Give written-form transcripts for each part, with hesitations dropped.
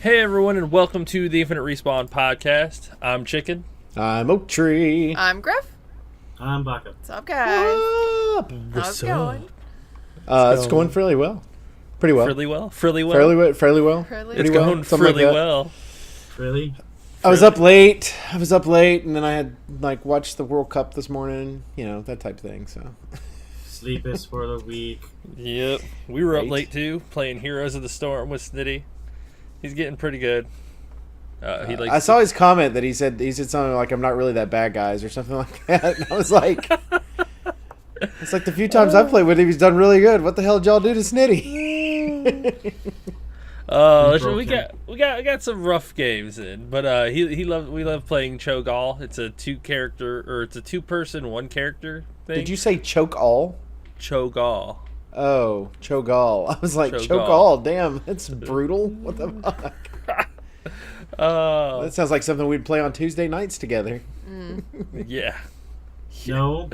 Hey everyone, and welcome to the Infinite Respawn podcast. I'm Chicken. I'm Oak Tree. I'm Grif. I'm Baka. What's up, guys? What's How's it going? It's going fairly well. Pretty well. Fairly well? Fairly well? Fairly well. It's going fairly well. Really? I was up late. And then I had watched the World Cup this morning. You know, that type of thing. So Sleep is for the weak. Yep. We were up Right. late too, playing Heroes of the Storm with Snitty. He's getting pretty good. I saw his comment that he said something like, "I'm not really that bad, guys," or something like that. And I was like, "It's like the few times I've played with him, he's done really good. What the hell did y'all do to Snitty?" We got some rough games in, but we love playing Cho'Gall. It's a two-person, one character thing. Did you say choke all? Cho'Gall. Oh, Cho'Gall. I was like, Cho'Gall. choke all. Damn, that's brutal. What the fuck? That sounds like something we'd play on Tuesday nights together. Yeah. No.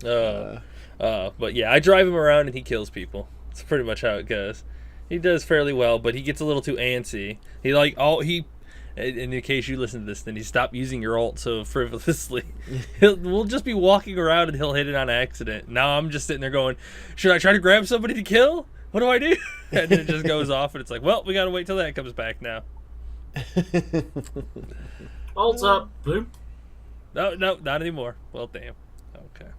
But yeah, I drive him around and he kills people. That's pretty much how it goes. He does fairly well, but he gets a little too antsy. In case you listen to this, then he stopped using your ult so frivolously. We'll just be walking around and he'll hit it on accident. Now I'm just sitting there going, should I try to grab somebody to kill? What do I do? And then it just goes off and it's like, well, we gotta wait till that comes back now. Ult's up. Bloop. No, not anymore. Well, damn. Okay.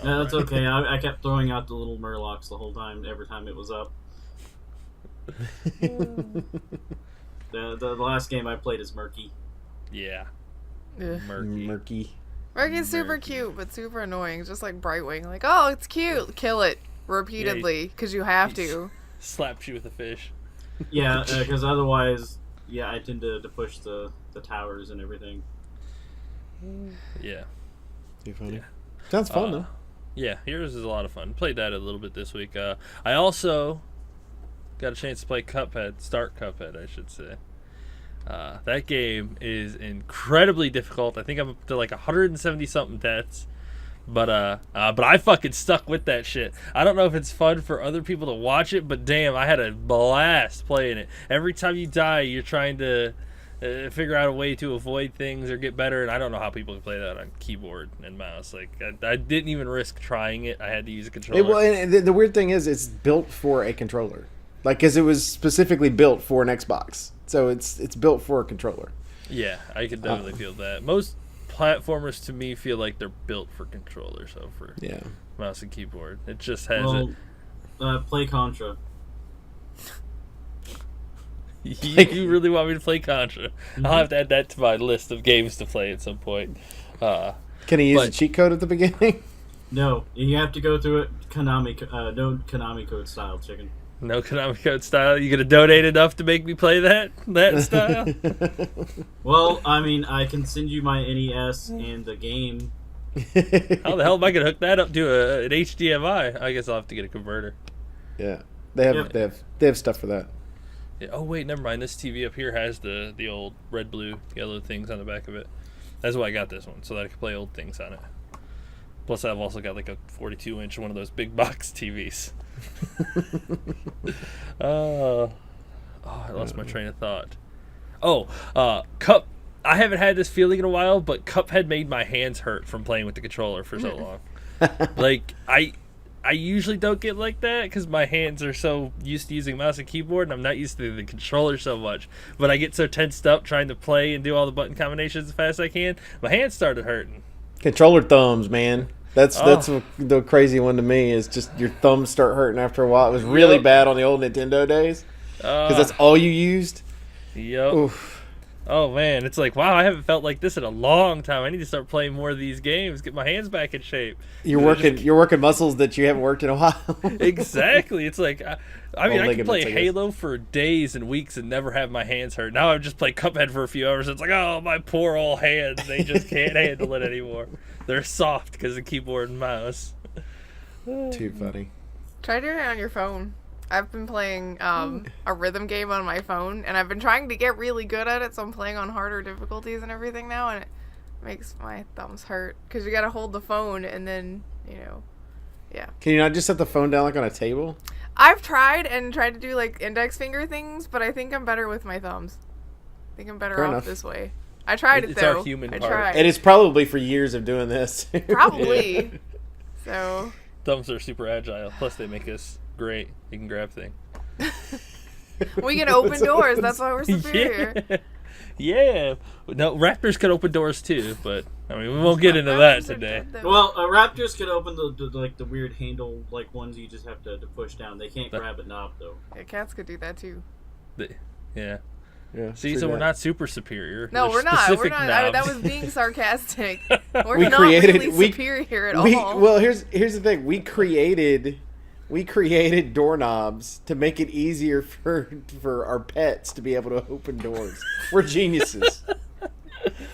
No, that's okay. I kept throwing out the little murlocs the whole time, every time it was up. The last game I played is Murky. Yeah. Ugh. Murky. Murky's super cute, but super annoying. It's just like Brightwing. Like, oh, it's cute. Kill it repeatedly, because you have to. Slaps you with a fish. Yeah, because otherwise, I tend to push the towers and everything. Yeah. Too funny. Yeah. Sounds fun though. Yeah, Heroes is a lot of fun. Played that a little bit this week. I also got a chance to play Cuphead. Start Cuphead, I should say. That game is incredibly difficult. I think I'm up to like 170 something deaths. But I fucking stuck with that shit. I don't know if it's fun for other people to watch it, but damn, I had a blast playing it. Every time you die, you're trying to figure out a way to avoid things or get better, and I don't know how people can play that on keyboard and mouse. Like, I didn't even risk trying it. I had to use a controller. And the weird thing is, it's built for a controller. Like, because it was specifically built for an Xbox. So it's built for a controller. Yeah, I could definitely feel that. Most platformers, to me, feel like they're built for controllers over mouse and keyboard. It just has Play Contra. You really want me to play Contra? Mm-hmm. I'll have to add that to my list of games to play at some point. Can he use a cheat code at the beginning? No, you have to go through it Konami code style, Chicken. No Konami code style? You gonna donate enough to make me play that style? Well, I mean, I can send you my NES and the game. How the hell am I gonna hook that up to an HDMI? I guess I'll have to get a converter. Yeah, they have stuff for that. Yeah. Oh wait, never mind. This TV up here has the old red, blue, yellow things on the back of it. That's why I got this one, so that I can play old things on it. Plus, I've also got like a 42-inch one of those big box TVs. I lost my train of thought. I haven't had this feeling in a while, but Cuphead made my hands hurt from playing with the controller for so long. Like, I usually don't get like that because my hands are so used to using mouse and keyboard, and I'm not used to the controller so much. But I get so tensed up trying to play and do all the button combinations as fast as I can, my hands started hurting. Controller thumbs, man. That's the crazy one to me, is just your thumbs start hurting after a while. It was really bad on the old Nintendo days because that's all you used. Yep. Oof. Oh man, it's like, wow, I haven't felt like this in a long time. I need to start playing more of these games, get my hands back in shape. You're working muscles that you haven't worked in a while. Exactly. It's like, I mean, I can play I guess. Halo for days and weeks and never have my hands hurt. Now I've just played Cuphead for a few hours. It's like, oh, my poor old hands. They just can't handle it anymore. They're soft because of keyboard and mouse. Too funny. Try doing it on your phone. I've been playing a rhythm game on my phone, and I've been trying to get really good at it, so I'm playing on harder difficulties and everything now, and it makes my thumbs hurt, because you gotta hold the phone, and then, Yeah. Can you not just set the phone down like on a table? I've tried to do like index finger things, but I think I'm better with my thumbs. I think I'm better Fair off enough. this way. I tried it It's though. our human I part. tried. And it's probably for years of doing this. Probably. So. Thumbs are super agile. Plus, they make us great. You can grab things. We can open doors. That's why we're superior. Yeah. No, raptors could open doors too, but I mean, we won't get into that Raptors are today. dead, though. Well, raptors could open the weird handle like ones you just have to push down. They can't grab a knob though. Yeah, cats could do that too. Yeah. Yeah, See, true so we're that. not super superior. No, There's we're not. We're specific not. knobs. That was being sarcastic. We're We not created- really we- superior at all. Well, here's the thing. We created doorknobs to make it easier for our pets to be able to open doors. We're geniuses.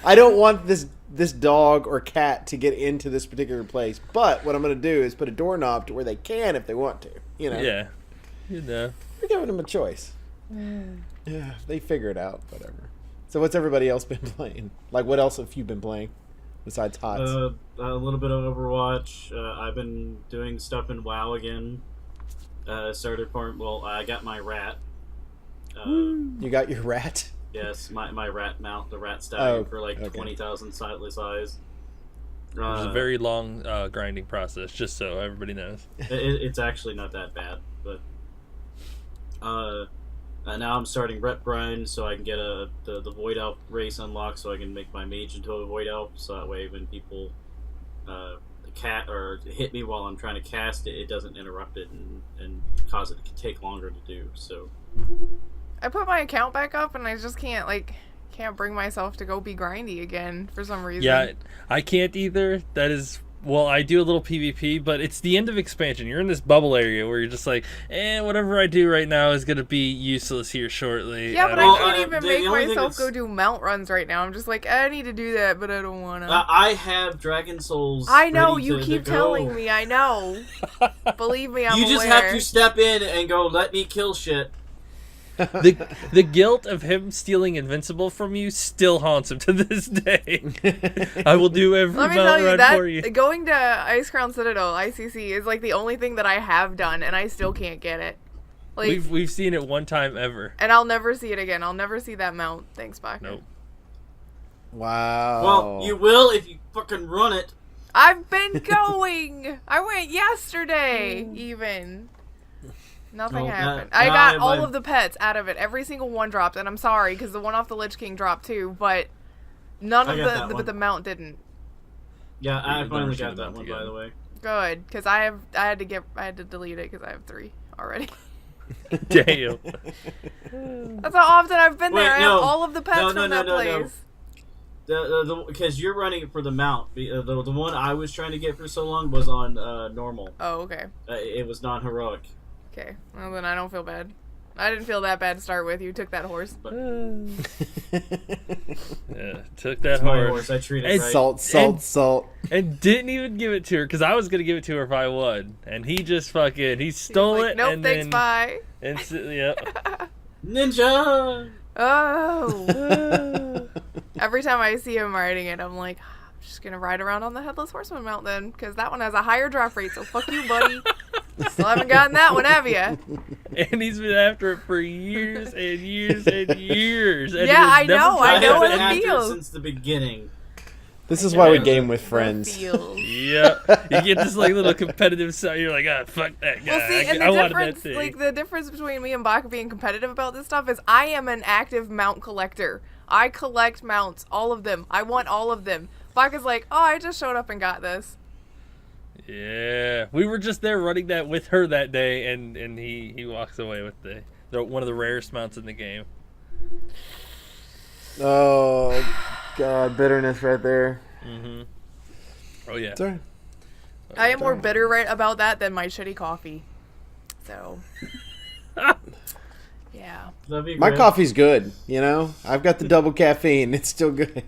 I don't want this dog or cat to get into this particular place, but what I'm going to do is put a doorknob to where they can if they want to. You know. Yeah. You know. We're giving them a choice. Yeah, they figure it out. Whatever. So what's everybody else been playing? Like, what else have you been playing besides HOTS? A little bit of Overwatch. I've been doing stuff in WoW again. Started farm. Well, I got my rat. You got your rat? Yes, my rat mount, the rat stallion, for like okay. 20,000 size. It was a very long grinding process, just so everybody knows. It's actually not that bad, but now I'm starting rep grind so I can get the Void Elf race unlocked, so I can make my mage into a Void Elf. So that way, when people cat or hit me while I'm trying to cast it, it doesn't interrupt it and cause it to take longer to do. So I put my account back up and I just can't bring myself to go be grindy again for some reason. Yeah, I can't either. That is, well, I do a little PvP, but it's the end of expansion. You're in this bubble area where you're just like, whatever I do right now is going to be useless here shortly. Yeah, but don't- I can't even the make only thing myself that's- go do mount runs right now. I'm just like, I need to do that, but I don't want to. I have Dragon Souls. I know, ready you to keep go. telling me, I know. Believe me, I'm You just aware. have to step in and go, let me kill shit. the guilt of him stealing Invincible from you still haunts him to this day. I will do every Let me mount tell you, run for you. that going to Ice Crown Citadel, ICC, is like the only thing that I have done, and I still can't get it. Like, We've seen it one time ever. and I'll never see it again. I'll never see that mount. Thanks, Baka. Nope. Wow. Well, you will if you fucking run it. I've been going. I went yesterday, even. Nothing Oh, happened. that- I got I- all of the pets out of it. Every single one dropped, and I'm sorry because the one off the Lich King dropped too, but none I of got that the one. but the mount didn't. Yeah, I You've finally never seen got the that mount one, again. by the way. Good, because I had to delete it because I have 3 already. Damn. That's how often I've been Wait, there. I no. have all of the pets No, from no, that no, no. place. Because you're running it for the mount. The one I was trying to get for so long was on normal. Oh, okay. It was non-heroic. Okay. Well, then I don't feel bad. I didn't feel that bad to start with. You took that horse. But Yeah, took that it's my horse. horse. I treat And it right. Salt. And didn't even give it to her because I was gonna give it to her if I won, and he just he stole Like, it. nope, and thanks, then bye. instantly, yep. Ninja! Oh. Every time I see him riding it, I'm like, I'm just gonna ride around on the Headless Horseman mount then, because that one has a higher drop rate, so fuck you, buddy. Still haven't gotten that one, have ya? And he's been after it for years and years and years. And Yeah, it was I know, never I know tried what I've it been after it feels. since the beginning. This is why we Yeah. game with friends. Feels. Yeah, you get this like little competitive side. You're like, fuck that guy. Well, see, and I the wanted that difference, thing. like the difference between me and Baka being competitive about this stuff is I am an active mount collector. I collect mounts, all of them. I want all of them. Baka's like, oh, I just showed up and got this. Yeah, we were just there running that with her that day, and he walks away with the one of the rarest mounts in the game. Oh, God, bitterness right there. Mm-hmm. Oh yeah. Sorry. I am more bitter right about that than my shitty coffee. So, yeah. That'd be My great. coffee's good, you know? I've got the double caffeine. It's still good.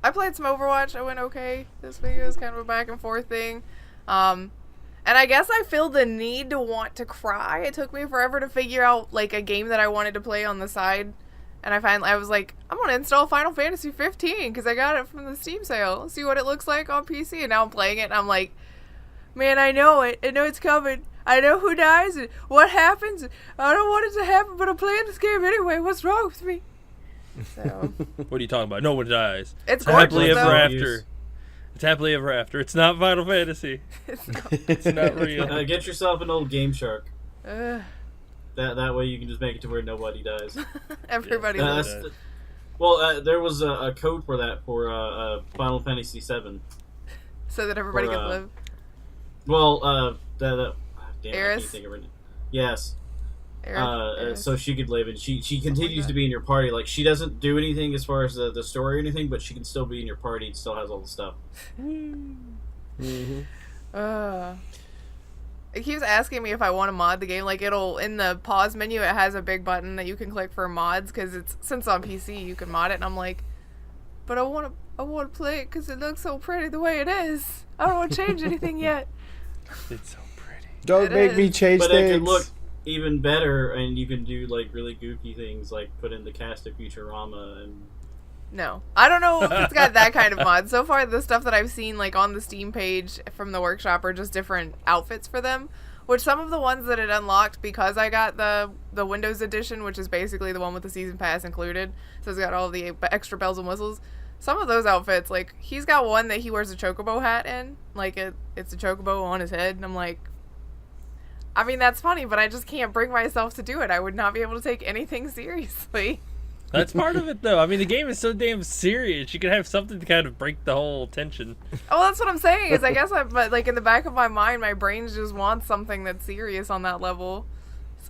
I played some Overwatch. I went okay this week. It was kind of a back and forth thing. And I guess I feel the need to want to cry. It took me forever to figure out like a game that I wanted to play on the side And I was like, I'm going to install Final Fantasy 15 because I got it from the Steam sale. See what it looks like on PC. And now I'm playing it and I'm like, man, I know it. I know it's coming. I know who dies and what happens. I don't want it to happen, but I'm playing this game anyway. What's wrong with me? So. What are you talking about? No one dies. It's happily gorgeous, ever though. after. It's happily ever after. It's not Final Fantasy. It's not real. Get yourself an old Game Shark. Ugh. That way you can just make it to where nobody dies. Everybody Yeah. lives. There was a code for that for Final Fantasy VII. So that everybody Or, can live. Well, damn, I can't Eris? think of her name. Yes. Eris. So she could live, and she continues to be in your party. Like, she doesn't do anything as far as the story or anything, but she can still be in your party and still has all the stuff. It keeps asking me if I want to mod the game. Like, it'll, in the pause menu, it has a big button that you can click for mods, because since on PC, you can mod it, and I'm like, but I want to play it because it looks so pretty the way it is. I don't want to change anything yet. It's so pretty. Don't It make is. me change But things. it could look even better, and you can do, like, really goofy things, like put in the cast of Futurama and... No. I don't know if it's got that kind of mod. So far, the stuff that I've seen, like, on the Steam page from the workshop are just different outfits for them. Which some of the ones that it unlocked, because I got the Windows edition, which is basically the one with the Season Pass included, so it's got all the extra bells and whistles. Some of those outfits, like, he's got one that he wears a chocobo hat in. Like, it's a chocobo on his head, and I'm like... I mean, that's funny, but I just can't bring myself to do it. I would not be able to take anything seriously. That's part of it, though. I mean, the game is so damn serious. You can have something to kind of break the whole tension. Oh, that's what I'm saying. Is I guess but like in the back of my mind, my brain just wants something that's serious on that level.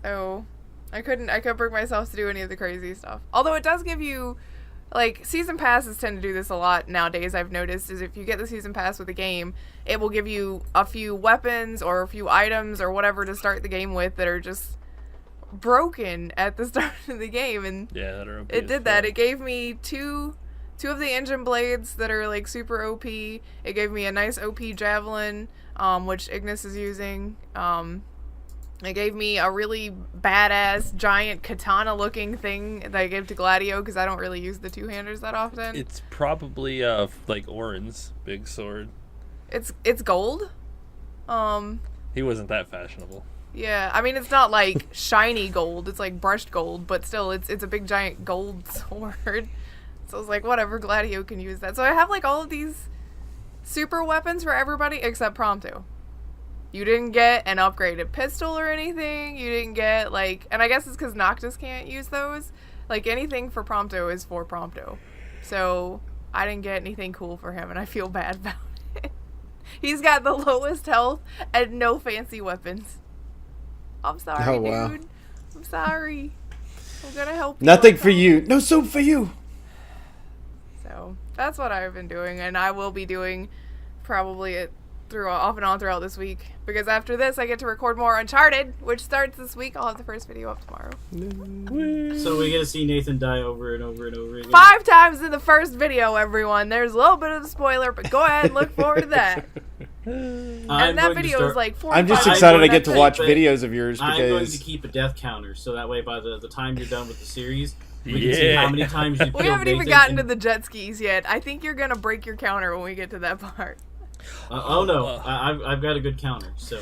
So I couldn't bring myself to do any of the crazy stuff. Although it does give you, like, season passes tend to do this a lot nowadays. I've noticed is if you get the season pass with a game, it will give you a few weapons or a few items or whatever to start the game with that are just broken at the start of the game, and Yeah, that are OP it as did that. fuck. It gave me two of the engine blades that are like super OP. It gave me a nice OP javelin, which Ignis is using. It gave me a really badass giant katana looking thing that I gave to Gladio because I don't really use the two-handers that often. It's probably like Orin's big sword. It's gold. He wasn't that fashionable. Yeah, I mean, it's not like shiny gold, it's like brushed gold, but still, it's a big giant gold sword. So I was like, whatever, Gladio can use that. So I have like all of these super weapons for everybody except Prompto. You didn't get an upgraded pistol or anything, you didn't get like, and I guess it's because Noctis can't use those. Like, anything for Prompto is for Prompto. So I didn't get anything cool for him, and I feel bad about it. He's got the lowest health and no fancy weapons. I'm sorry, Oh, wow. dude. I'm sorry. I'm gonna help you. Nothing for you. No soup for you. So that's what I've been doing, and I will be doing probably off and on throughout this week. Because after this, I get to record more Uncharted, which starts this week. I'll have the first video up tomorrow. So we get to see Nathan die over and over and over again. 5 times in the first video, everyone. There's a little bit of a spoiler, but go ahead and look forward to that. And that video is like 45 I'm just minutes. excited I going get to to watch keep it- videos of yours I'm going to because keep a death counter, so that way by the time you're done with the series, we can see Yeah. how many times you We killed haven't even Nathan gotten to and- the jet skis yet. I think you're gonna break your counter when we get to that part. oh no, I've got a good counter. So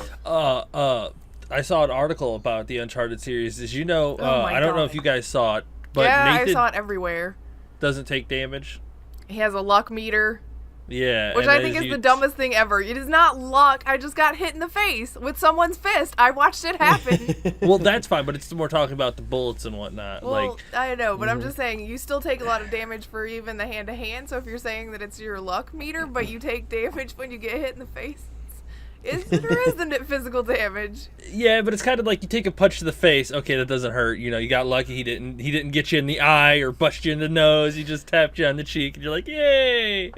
I saw an article about the Uncharted series. As you know, Oh my I don't know God. if you guys saw it, but Yeah, Nathan I saw it everywhere. doesn't take damage. He has a luck meter, Yeah, which and I think as is you- the dumbest thing ever. It is not luck. I just got hit in the face with someone's fist. I watched it happen. Well, that's fine, but it's more talking about the bullets and whatnot. Well, like, I know, but I'm just saying you still take a lot of damage for even the hand-to-hand. So if you're saying that it's your luck meter, but you take damage when you get hit in the face, isn't it physical damage? yeah, but it's kind of like you take a punch to the face. Okay, that doesn't hurt. You know, you got lucky. He didn't get you in the eye or bust you in the nose. He just tapped you on the cheek, and you're like, yay!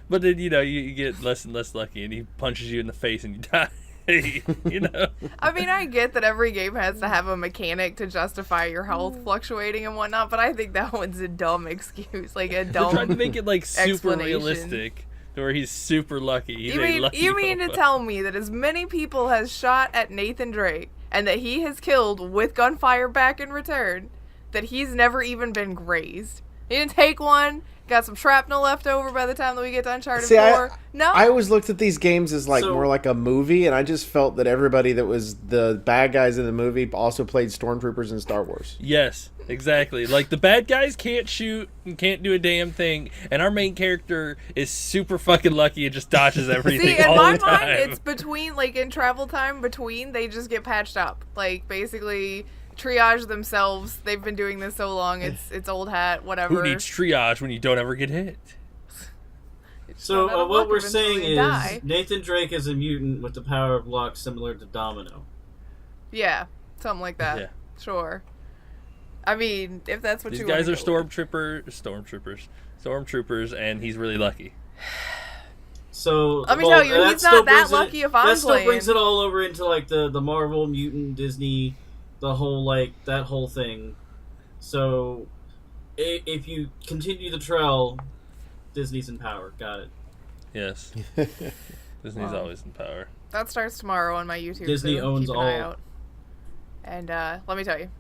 But then you get less and less lucky, and he punches you in the face, and you die. You know. I mean, I get that every game has to have a mechanic to justify your health fluctuating and whatnot, but I think that one's a dumb excuse, like a They're dumb. trying to make it like super explanation. realistic, to where he's super lucky. He's a lucky You mean to motherfucker. tell me that as many people has shot at Nathan Drake and that he has killed with gunfire back in return, that he's never even been grazed. He didn't take one. Got some shrapnel left over by the time that we get to Uncharted 4. I always looked at these games as more like a movie, and I just felt that everybody that was the bad guys in the movie also played stormtroopers in Star Wars. Yes, exactly. Like, the bad guys can't shoot and can't do a damn thing, and our main character is super fucking lucky and just dodges everything. See, in all my the time. mind, it's between, like, in travel time, they just get patched up. Like, basically triage themselves. They've been doing this so long. It's old hat, whatever. Who needs triage when you don't ever get hit? So what we're saying is Nathan Drake is a mutant with the power of luck, similar to Domino. Yeah, something like that. Yeah. Sure. I mean, if that's what These you guys are want stormtroopers, and he's really lucky. So let me tell you, he's not that lucky if I'm playing. That still brings it all over into like the Marvel, mutant, Disney, the whole that whole thing. So if you continue the trail, Disney's in power. Got it. Yes. Disney's always in power. That starts tomorrow on my YouTube. Disney so owns keep an all. eye out. And let me tell you,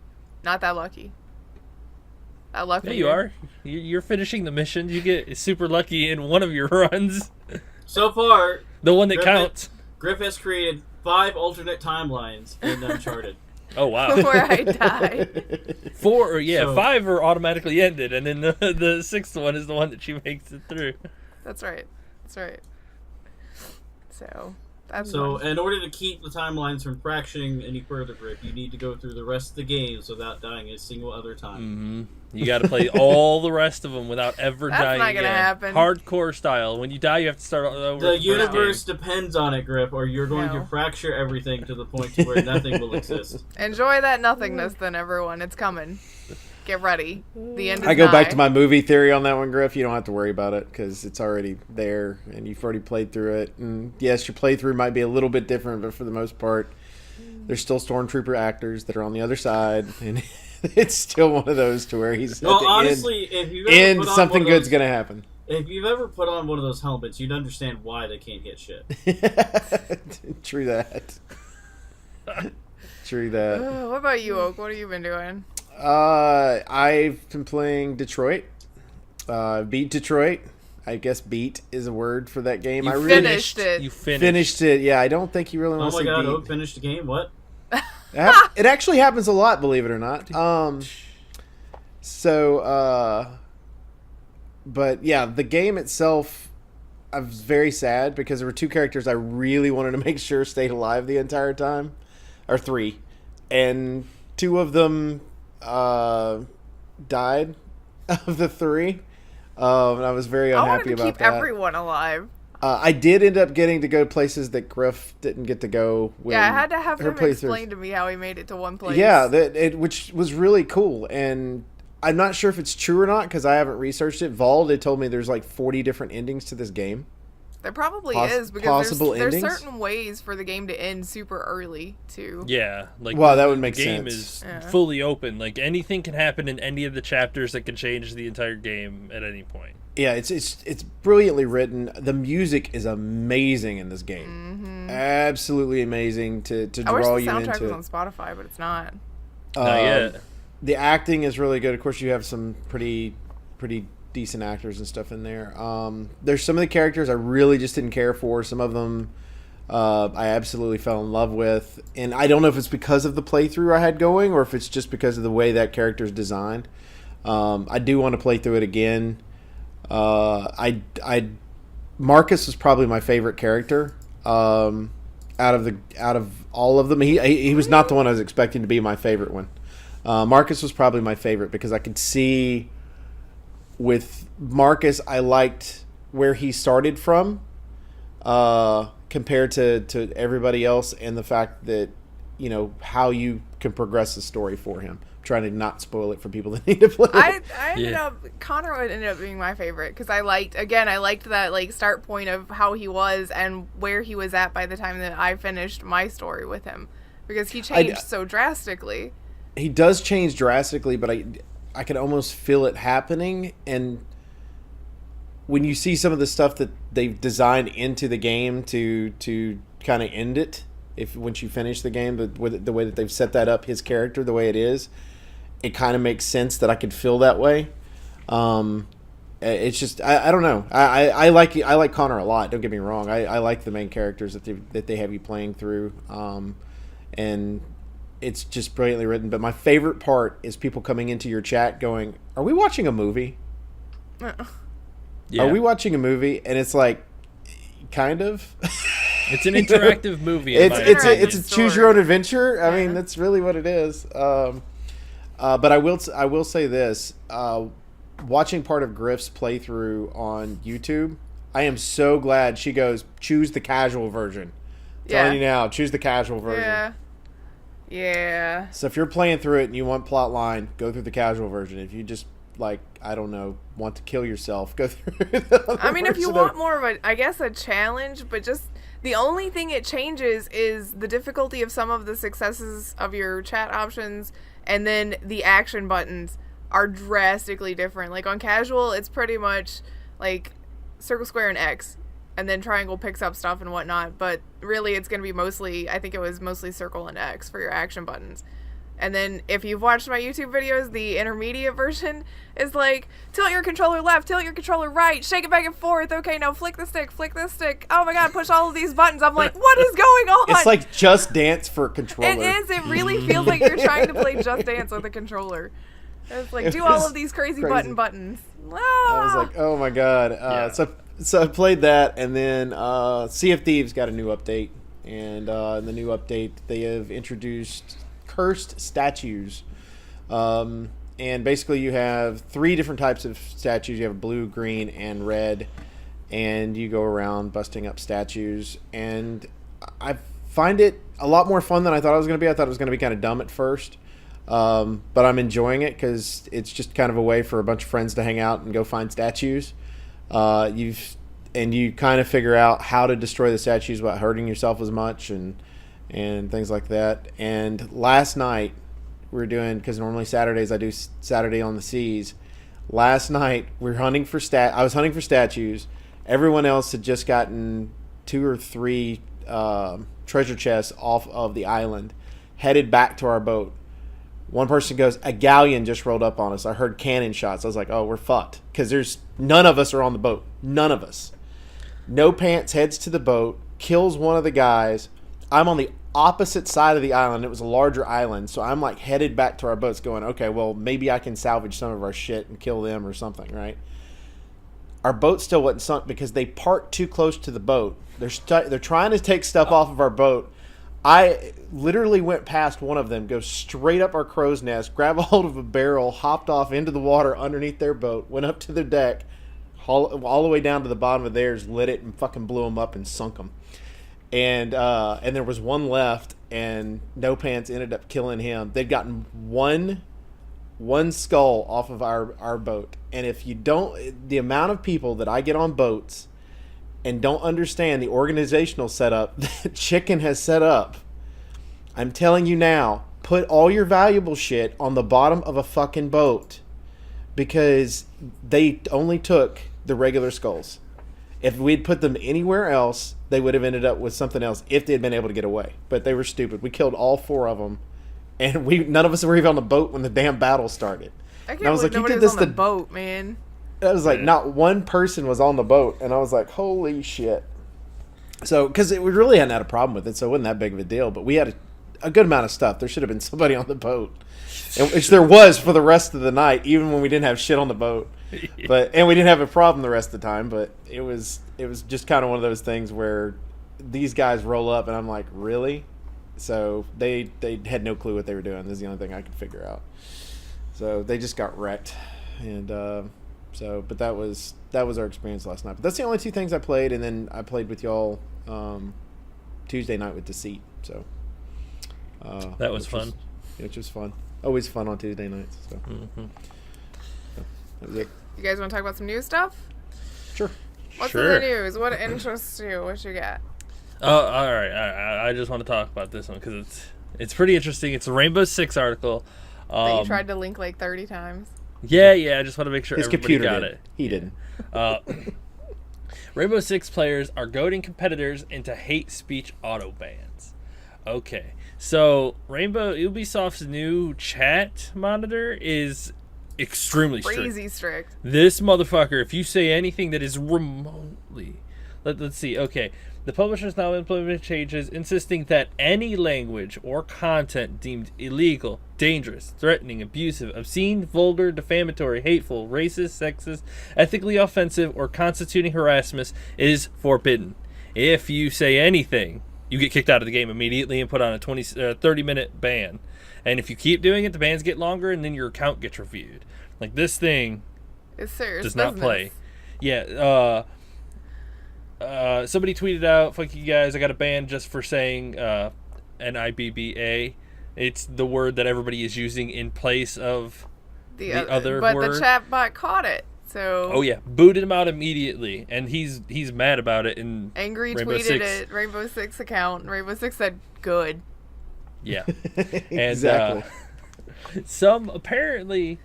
not that lucky. That lucky. Yeah, you are. You're finishing the missions. You get super lucky in one of your runs. So far, the one that counts. Grif has created 5 alternate timelines in Uncharted. Oh, wow. Where I die. 5 are automatically ended, and then the 6th one is the one that she makes it through. That's right. So, that's So, fun. in order to keep the timelines from fracturing any further, Grif, you need to go through the rest of the games without dying a single other time. Mm-hmm. You got to play all the rest of them without ever dying not gonna again. happen. Hardcore style. When you die, you have to start all over. The universe depends on it, Grif, or you're going to No. fracture everything to the point to where nothing will exist. Enjoy that nothingness, then, everyone. It's coming. Get ready. The end is I go back nigh. to my movie theory on that one, Griff. You don't have to worry about it because it's already there and you've already played through it. And yes, your playthrough might be a little bit different, but for the most part, there's still stormtrooper actors that are on the other side, and it's still one of those to where he's Well, at the honestly, if you've ever put on something one of good's gonna happen. If you've ever put on one of those helmets, you'd understand why they can't get shit. True that. True that. What about you, Oak? What have you been doing? I've been playing Detroit. Beat Detroit. I guess beat is a word for that game. You I really finished it. You finished. finished it. Yeah, I don't think you really Oh want to my say god, beat. Oak finished the game? What? It actually happens a lot, believe it or not. But yeah, the game itself, I was very sad because there were 2 characters I really wanted to make sure stayed alive the entire time, or 3, and 2 of them died of the 3. And I was very I unhappy wanted to about keep that. everyone alive. I did end up getting to go places that Griff didn't get to go. When Yeah, I had to have her him playthrough. explain to me how he made it to one place. Yeah, which was really cool, and I'm not sure if it's true or not because I haven't researched it. Vald had told me there's like 40 different endings to this game. There probably is because possible there's endings? certain ways for the game to end super early too. Yeah, like Well, that would make the game sense. is fully open. Like anything can happen in any of the chapters that can change the entire game at any point. Yeah, it's brilliantly written. The music is amazing in this game. Absolutely amazing to I wish draw the you soundtrack into. was on Spotify, but it's not. Not yet. The acting is really good. Of course, you have some pretty decent actors and stuff in there. There's some of the characters I really just didn't care for. Some of them I absolutely fell in love with. And I don't know if it's because of the playthrough I had going or if it's just because of the way that character's designed. I do want to play through it again. Marcus was probably my favorite character out of all of them. He was not the one I was expecting to be my favorite one. Marcus was probably my favorite because I could see with Marcus I liked where he started from compared to everybody else, and the fact that how you can progress the story for him. I'm trying to not spoil it for people that need to play it. I ended up Connor ended up being my favorite because I liked that like start point of how he was and where he was at by the time that I finished my story with him because he changed so drastically. He does change drastically, but I can almost feel it happening. And when you see some of the stuff that they've designed into the game to kind of end it, once you finish the game, the way that they've set that up, his character the way it is, it kind of makes sense that I could feel that way. It's just I don't know. I like Connor a lot. Don't get me wrong. I like the main characters that they have you playing through, and it's just brilliantly written. But my favorite part is people coming into your chat going, "Are we watching a movie? Yeah. Are we watching a movie?" And it's like, kind of. It's an interactive movie. It's a choose your own adventure. I mean, that's really what it is. But I will say this. Watching part of Grif's playthrough on YouTube, I am so glad she goes, choose the casual version. Telling you now, choose the casual version. Yeah. So if you're playing through it and you want plot line, go through the casual version. If you just, like, I don't know, want to kill yourself, go through the other I mean, if you version want more of a challenge, but just the only thing it changes is the difficulty of some of the successes of your chat options, and then the action buttons are drastically different. Like on casual, it's pretty much like circle, square, and X, and then triangle picks up stuff and whatnot. But really, it's going to be mostly, I think it was mostly circle and X for your action buttons. And then if you've watched my YouTube videos, the intermediate version is like, tilt your controller left, tilt your controller right, shake it back and forth. Okay, now flick this stick. Oh my god, push all of these buttons. I'm like, what is going on? It's like Just Dance for a controller. It is. It really feels like you're trying to play Just Dance with a controller. It's like, do all of these crazy buttons. Ah! I was like, oh my god. So I played that, and then Sea of Thieves got a new update. And in the new update, they have introduced cursed statues. And basically you have 3 different types of statues. You have blue, green, and red. And you go around busting up statues. And I find it a lot more fun than I thought it was going to be. I thought it was going to be kind of dumb at first. But I'm enjoying it because it's just kind of a way for a bunch of friends to hang out and go find statues. You kind of figure out how to destroy the statues without hurting yourself as much and things like that. And last night we were doing, because normally Saturdays I do Saturday on the Seas. Last night we were hunting for I was hunting for statues. Everyone else had just gotten 2 or 3 treasure chests off of the island, headed back to our boat. One person goes, a galleon just rolled up on us. I heard cannon shots. I was like, oh, we're fucked. Because none of us are on the boat. None of us. No Pants heads to the boat, kills one of the guys. I'm on the opposite side of the island. It was a larger island. So I'm like headed back to our boats going, okay, well, maybe I can salvage some of our shit and kill them or something, right? Our boat still wasn't sunk because they parked too close to the boat. They're trying to take stuff off of our boat. I literally went past one of them, go straight up our crow's nest, grab a hold of a barrel, hopped off into the water underneath their boat, went up to their deck, all the way down to the bottom of theirs, lit it, and fucking blew them up and sunk them. And there was one left, and No Pants ended up killing him. They'd gotten one skull off of our boat. And if you don't, the amount of people that I get on boats and don't understand the organizational setup that Chicken has set up, I'm telling you now, put all your valuable shit on the bottom of a fucking boat, because they only took the regular skulls. If we'd put them anywhere else, they would have ended up with something else if they had been able to get away. But they were stupid. We killed all 4 of them, and none of us were even on the boat when the damn battle started. I can't believe nobody was on the boat, man. I was like, not one person was on the boat, and I was like, holy shit. So, because we really hadn't had a problem with it, so it wasn't that big of a deal, but we had a good amount of stuff. There should have been somebody on the boat, which there was for the rest of the night, even when we didn't have shit on the boat. And we didn't have a problem the rest of the time, but it was just kind of one of those things where these guys roll up, and I'm like, really? So they had no clue what they were doing. This is the only thing I could figure out. So they just got wrecked, and but that was our experience last night. But that's the only 2 things I played, and then I played with y'all Tuesday night with Deceit. So that was fun. Which was fun. Always fun on Tuesday nights. So, so that was it. You guys want to talk about some new stuff? Sure. What's in the news? What interests you? What you got? Oh, all right. I just want to talk about this one because it's pretty interesting. It's a Rainbow Six article. That you tried to link like 30 times. Yeah. I just want to make sure his everybody computer got did. it. He didn't. Rainbow Six players are goading competitors into hate speech auto bans. Okay, So Ubisoft's new chat monitor is extremely Crazy strict. This motherfucker, if you say anything that is remotely... Let's see. Okay. The publishers now implement changes insisting that any language or content deemed illegal, dangerous, threatening, abusive, obscene, vulgar, defamatory, hateful, racist, sexist, ethically offensive, or constituting harassment is forbidden. If you say anything, you get kicked out of the game immediately and put on a 30-minute ban. And if you keep doing it, the bans get longer and then your account gets reviewed. Like, this thing it's serious does not play. Yeah, somebody tweeted out, fuck you guys, I got a ban just for saying NIBBA. It's the word that everybody is using in place of the other but word. But the chatbot caught it, so... Oh, yeah. Booted him out immediately, and he's mad about it. And Angry Rainbow tweeted Six. it, Rainbow Six account, and Rainbow Six said, good. Yeah. And, exactly. Some, apparently...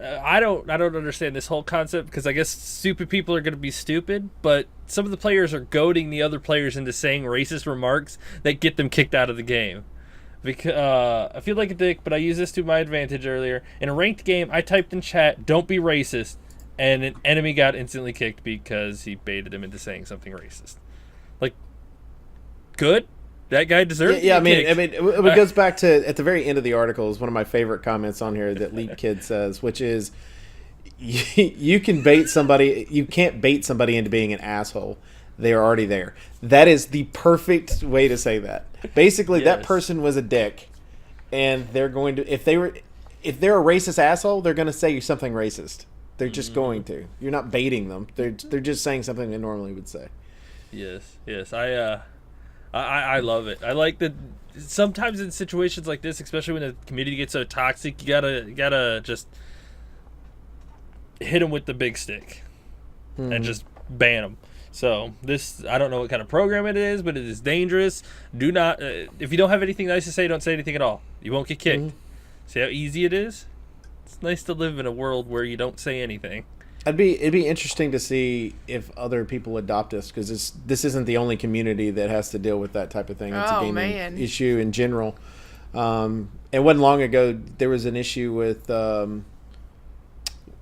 I don't understand this whole concept because I guess stupid people are going to be stupid, but some of the players are goading the other players into saying racist remarks that get them kicked out of the game. Because I feel like a dick, but I used this to my advantage earlier. In a ranked game, I typed in chat, "Don't be racist," and an enemy got instantly kicked because he baited him into saying something racist. Like, good? That guy deserves. Yeah, I mean, it goes back to at the very end of the article is one of my favorite comments on here that Leap Kid says, which is, you can bait somebody, you can't bait somebody into being an asshole. They are already there. That is the perfect way to say that. Basically, that person was a dick, and they're going to if they're a racist asshole, they're going to say something racist. They're just going to. You're not baiting them. They're just saying something they normally would say. Yes. I love it. I like that sometimes in situations like this, especially when the community gets so toxic, you gotta just hit them with the big stick and just ban them. So this, I don't know what kind of program it is, but it is dangerous. Do not, if you don't have anything nice to say, don't say anything at all. You won't get kicked. See how easy it is? It's nice to live in a world where you don't say anything. It'd be interesting to see if other people adopt this, because this isn't the only community that has to deal with that type of thing. It's a gaming issue in general. And wasn't long ago there was an issue with wasn't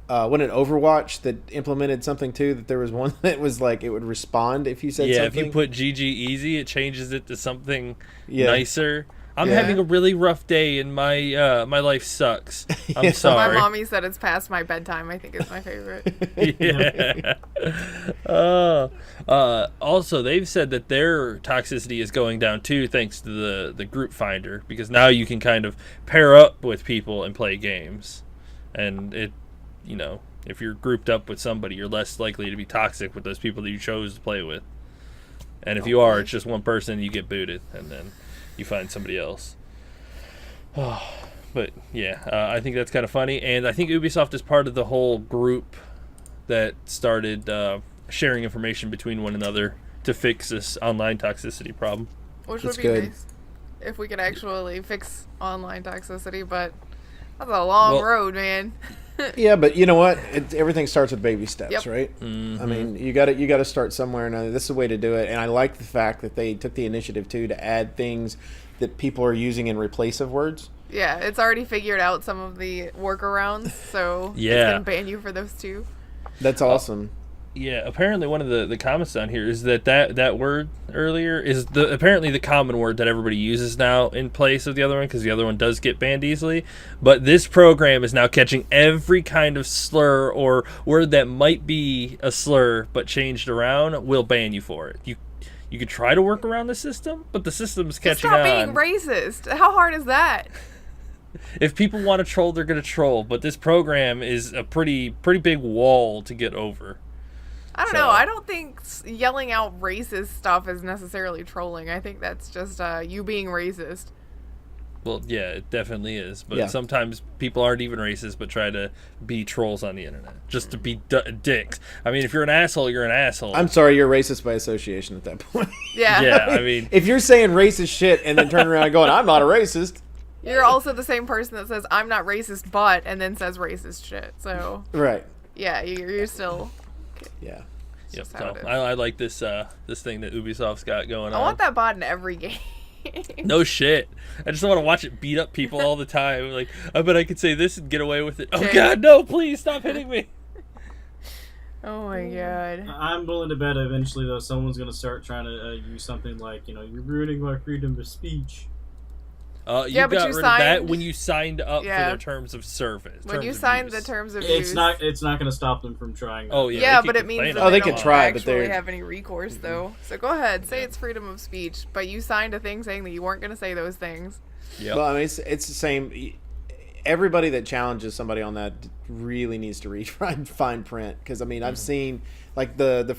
it Overwatch that implemented something too, that there was one that was like it would respond if you said something. Yeah, if you put GG easy, it changes it to something nicer. I'm having a really rough day and my my life sucks. I'm sorry. My mommy said it's past my bedtime. I think is my favorite. Also, they've said that their toxicity is going down too, thanks to the group finder, because now you can kind of pair up with people and play games, and it, you know, if you're grouped up with somebody, you're less likely to be toxic with those people that you chose to play with. And if you are, it's just one person, you get booted, and then you find somebody else. But yeah, I think that's kind of funny, and I think Ubisoft is part of the whole group that started sharing information between one another to fix this online toxicity problem. Which would be nice if we could actually fix online toxicity, but that's a long road, man. Yeah, but you know what? Everything starts with baby steps, right? Mm-hmm. I mean, you got to start somewhere or another. This is the way to do it, and I like the fact that they took the initiative too to add things that people are using in replace of words. Yeah, it's already figured out some of the workarounds, so it's gonna ban you for those two. That's awesome. Yeah, apparently one of the comments down here is that word earlier is apparently the common word that everybody uses now in place of the other one, because the other one does get banned easily. But this program is now catching every kind of slur or word that might be a slur but changed around, will ban you for it. You could try to work around the system, but the system's catching on. Stop being racist. How hard is that? If people want to troll, they're going to troll, but this program is a pretty big wall to get over. I don't know. I don't think yelling out racist stuff is necessarily trolling. I think that's just you being racist. Well, yeah, it definitely is. But sometimes people aren't even racist, but try to be trolls on the internet just to be dicks. I mean, if you're an asshole, you're an asshole. I'm sorry, you're racist by association at that point. Yeah. Yeah, I mean, if you're saying racist shit and then turn around and going, I'm not a racist. You're also the same person that says, I'm not racist, but, and then says racist shit. So. Right. Yeah, you're still. Yeah. Yep. So I like this this thing that Ubisoft's got going on. I want that bot in every game. No shit. I just want to watch it beat up people all the time. Like, I bet I could say this and get away with it. Oh God, no! Please stop hitting me. Oh my God. I'm willing to bet eventually, though, someone's going to start trying to use something like, you're ruining my freedom of speech. You got rid of that when you signed up for their terms of service. When you signed the terms of use. It's not going to stop them from trying. Oh, yeah. Yeah, but it means that they can try, but they have any recourse, though. So go ahead, say it's freedom of speech, but you signed a thing saying that you weren't going to say those things. Yeah. Well, I mean, it's the same. Everybody that challenges somebody on that really needs to read fine print, because I mean, I've seen like the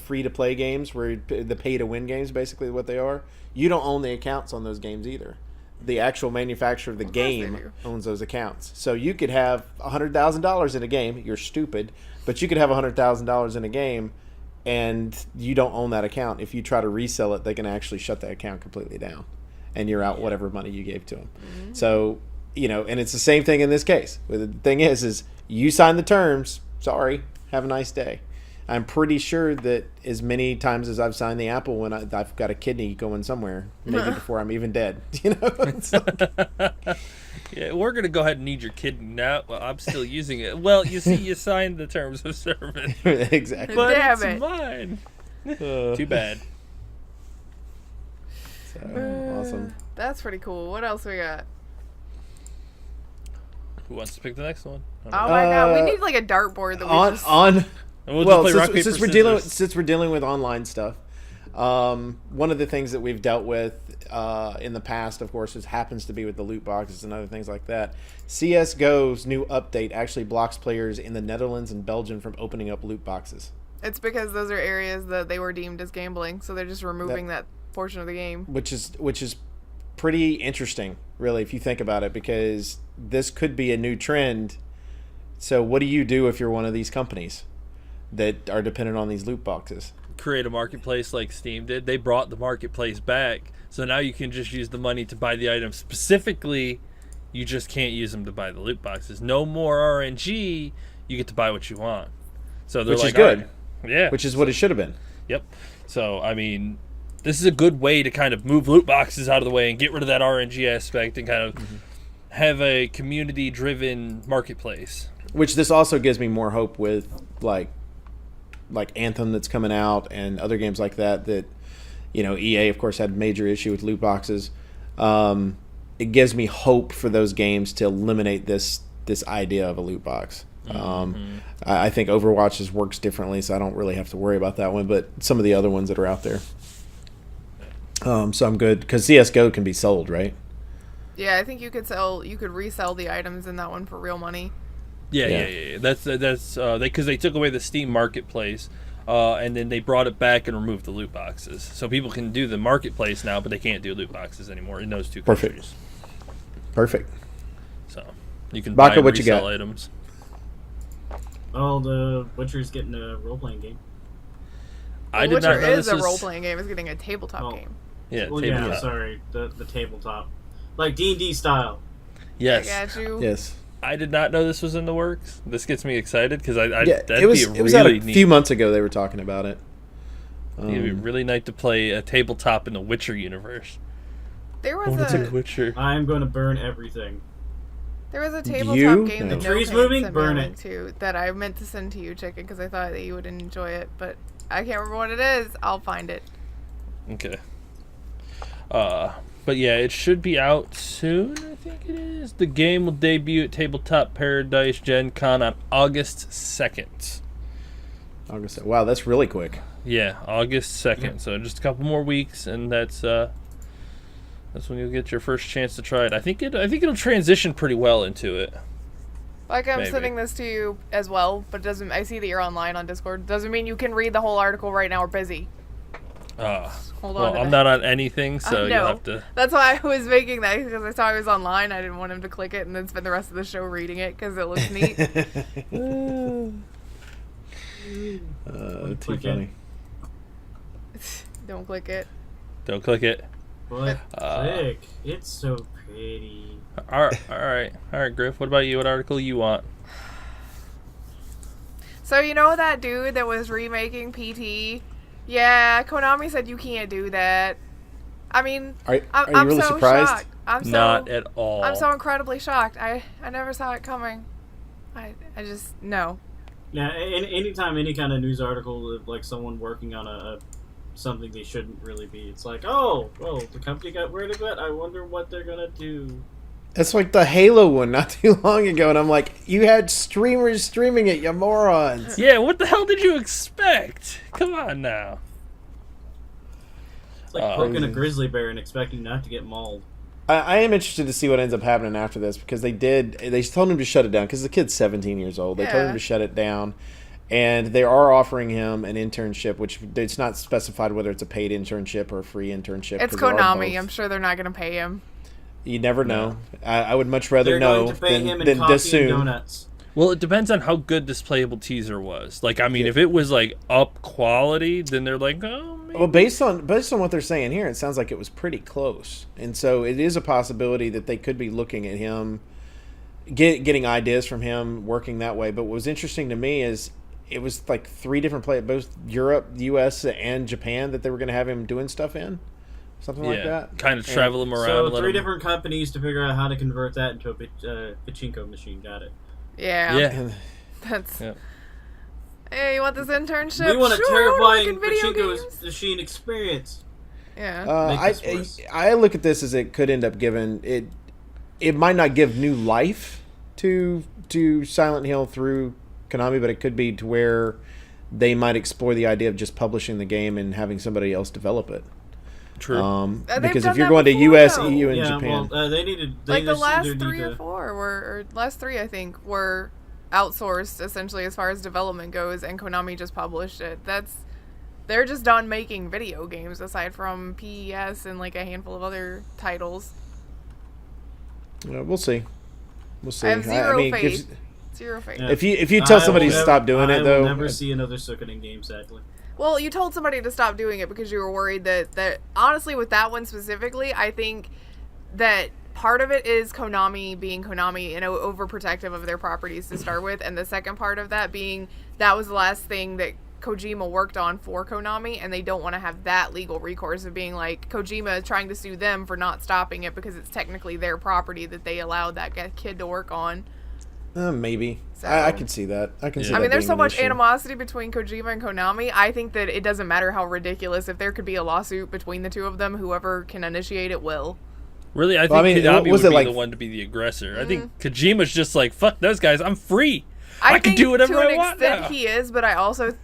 free-to-play games, where the pay-to-win games, basically what they are. You don't own the accounts on those games either. The actual manufacturer of the game owns those accounts. So you could have $100,000 in a game. You're stupid, but you could have $100,000 in a game, and you don't own that account. If you try to resell it, they can actually shut that account completely down, and you're out whatever money you gave to them. Mm-hmm. So and it's the same thing in this case. The thing is you signed the terms. Sorry, have a nice day. I'm pretty sure that as many times as I've signed the Apple when I've got a kidney going somewhere, maybe before I'm even dead. It's like... Yeah, we're going to go ahead and need your kidney now. Well, I'm still using it. Well, you see, you signed the terms of service. Exactly. But Damn it's mine. Too bad. So, awesome. That's pretty cool. What else we got? Who wants to pick the next one? Oh my God, we need like a dartboard that we since we're dealing with online stuff, one of the things that we've dealt with in the past, of course, happens to be with the loot boxes and other things like that. CS:GO's new update actually blocks players in the Netherlands and Belgium from opening up loot boxes. It's because those are areas that they were deemed as gambling, so they're just removing that portion of the game. Which is pretty interesting, really, if you think about it, because this could be a new trend. So what do you do if you're one of these companies that are dependent on these loot boxes? Create a marketplace like Steam did. They brought the marketplace back, so now you can just use the money to buy the items. Specifically, you just can't use them to buy the loot boxes. No more RNG. You get to buy what you want. So they're which like, is good. Right. Yeah. Which is what it should have been. Yep. So, I mean, this is a good way to kind of move loot boxes out of the way and get rid of that RNG aspect and kind of have a community-driven marketplace. Which this also gives me more hope with, like Anthem that's coming out and other games like that EA, of course, had a major issue with loot boxes. It gives me hope for those games to eliminate this idea of a loot box. I think Overwatch works differently, so I don't really have to worry about that one, but some of the other ones that are out there. So I'm good, because CS:GO can be sold, right? Yeah, I think you could resell the items in that one for real money. Yeah. That's because they took away the Steam marketplace, and then they brought it back and removed the loot boxes. So people can do the marketplace now, but they can't do loot boxes anymore in those two countries. Perfect. So you can Baka, buy what and you got? resell items. Oh, the Witcher's getting a role-playing game. I did not know Witcher is this a was... role-playing game. It's getting a tabletop game. Yeah, well, tabletop. yeah, sorry, the tabletop, like D&D style. Yes. I got you. Yes. I did not know this was in the works. This gets me excited because it was out a few months ago they were talking about it. It'd be really nice to play a tabletop in the Witcher universe. There was a Witcher. I'm going to burn everything. There was a tabletop game that The tree's moving, burn it. to that I meant to send to you, Chicken, because I thought that you would enjoy it, but I can't remember what it is. I'll find it. Okay. But yeah, it should be out soon, I think it is. The game will debut at Tabletop Paradise Gen Con on August 2nd. Wow, that's really quick. Yeah, August 2nd. Yeah. So just a couple more weeks, and that's when you'll get your first chance to try it. I think it'll transition pretty well into it. Like I'm sending this to you as well, but doesn't. I see that you're online on Discord. Doesn't mean you can read the whole article right now. We're busy. Hold on. Well, I'm not on anything, so you'll have to. That's why I was making that, because I saw he was online. I didn't want him to click it and then spend the rest of the show reading it because it looks neat. Too funny. Don't click it. Don't click it. What? Click. It's so pretty. All right, Grif. What about you? What article you want? So you know that dude that was remaking PT? Yeah, Konami said you can't do that. I mean, Are I'm you really so surprised? shocked. Not at all. I'm so incredibly shocked. I never saw it coming. I just no. Yeah, anytime any kind of news article of like someone working on a something they shouldn't really be, it's like, oh, well, the company got rid of it. I wonder what they're gonna do. It's like the Halo one not too long ago, and I'm like, you had streamers streaming it, you morons. Yeah, what the hell did you expect? Come on now. It's like poking a grizzly bear and expecting not to get mauled. I am interested to see what ends up happening after this, because they told him to shut it down, because the kid's 17 years old. They told him to shut it down, and they are offering him an internship, which it's not specified whether it's a paid internship or a free internship. It's Konami. I'm sure they're not going to pay him. You never know. I would much rather They're know going to pay him in than coffee assume. and donuts. Well, it depends on how good this playable teaser was. Like, I mean, if it was like up quality, then they're like, oh, maybe. Well, based on what they're saying here, it sounds like it was pretty close, and so it is a possibility that they could be looking at him, getting ideas from him, working that way. But what was interesting to me is it was like 3 different both Europe, U.S., and Japan that they were going to have him doing stuff in, something like that. Kind of travel him around. So 3 different companies to figure out how to convert that into a pachinko machine. Got it. Yeah. That's. Yeah. Hey, you want this internship? We want a terrifying video pachinko games? machine experience. Yeah. I look at this as it could end up giving it. It might not give new life to Silent Hill through Konami, but it could be to where they might explore the idea of just publishing the game and having somebody else develop it. True. Because if you're going to U.S., EU, and yeah, Japan, well, they needed the last 3 or 4 or last 3, I think, were outsourced essentially as far as development goes, and Konami just published it. They're just done making video games aside from PES and like a handful of other titles. we'll see. We'll see. I have zero mean, faith. Zero faith. Yeah. If you tell somebody to stop doing it, though, I will never see another Suikoden game, sadly. Well, you told somebody to stop doing it because you were worried that honestly, with that one specifically, I think that part of it is Konami being Konami and overprotective of their properties to start with, and the second part of that being that was the last thing that Kojima worked on for Konami, and they don't want to have that legal recourse of being like Kojima trying to sue them for not stopping it because it's technically their property that they allowed that kid to work on. Maybe. So, I can see that. I can see that. I mean, there's being so an much issue. animosity between Kojima and Konami. I think that it doesn't matter how ridiculous. If there could be a lawsuit between the two of them, whoever can initiate it will. Really, I think Konami would be the one to be the aggressor. I think Kojima's just like, fuck those guys, I'm free. I can do whatever I want now. To an extent he is, but I also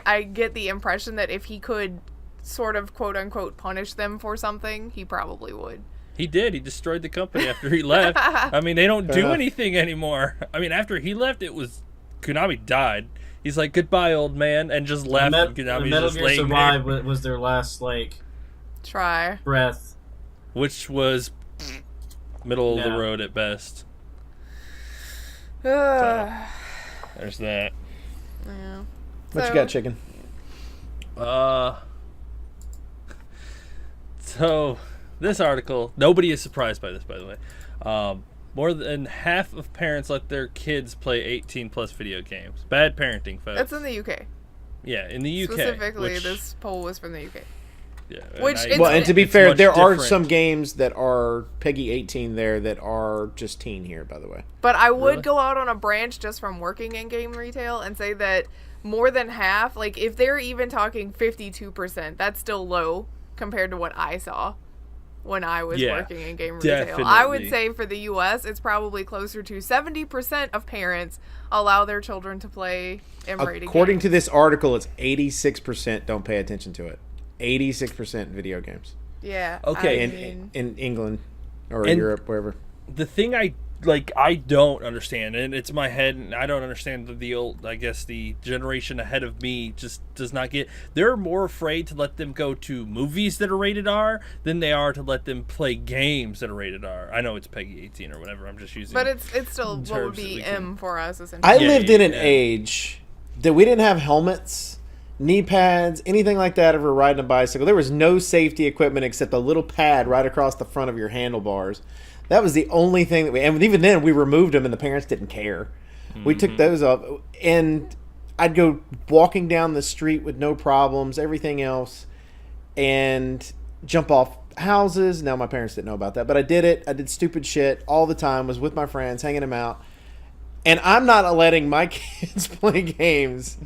I get the impression that if he could sort of quote-unquote punish them for something, he probably would. He did. He destroyed the company after he left. I mean, they don't do anything anymore. I mean, after he left, it was Konami died. He's like, goodbye, old man, and just left. And Konami's Metal just Gear laying Survive there. was their last Try. breath. Which was middle of the road at best. So, there's that. Yeah. What you got, Chicken? So, this article, nobody is surprised by this, by the way. More than half of parents let their kids play 18-plus video games. Bad parenting, folks. That's in the UK. Yeah, in the UK. Specifically, this poll was from the UK. Yeah, and to be fair, there are different. some games that are Peggy 18 there that are just teen here, by the way. But I would go out on a branch just from working in game retail and say that more than half, like if they're even talking 52%, that's still low compared to what I saw when I was working in game retail. Definitely. I would say for the US, it's probably closer to 70% of parents allow their children to play M-rated games. According to this article, it's 86% don't pay attention to it. 86% video games. Yeah. Okay. In England or Europe, wherever. The thing I don't understand, and it's my head, and I don't understand the old, I guess the generation ahead of me just does not get. They're more afraid to let them go to movies that are rated R than they are to let them play games that are rated R. I know it's Peggy 18 or whatever. I'm just using. But it's still what would be M for us essentially. I lived in an age that we didn't have helmets, knee pads, anything like that if we're riding a bicycle. There was no safety equipment except a little pad right across the front of your handlebars. That was the only thing that and even then we removed them and the parents didn't care. Mm-hmm. We took those off, and I'd go walking down the street with no problems, everything else, and jump off houses. Now my parents didn't know about that, but I did it. I did stupid shit all the time. Was with my friends, hanging them out, and I'm not letting my kids play games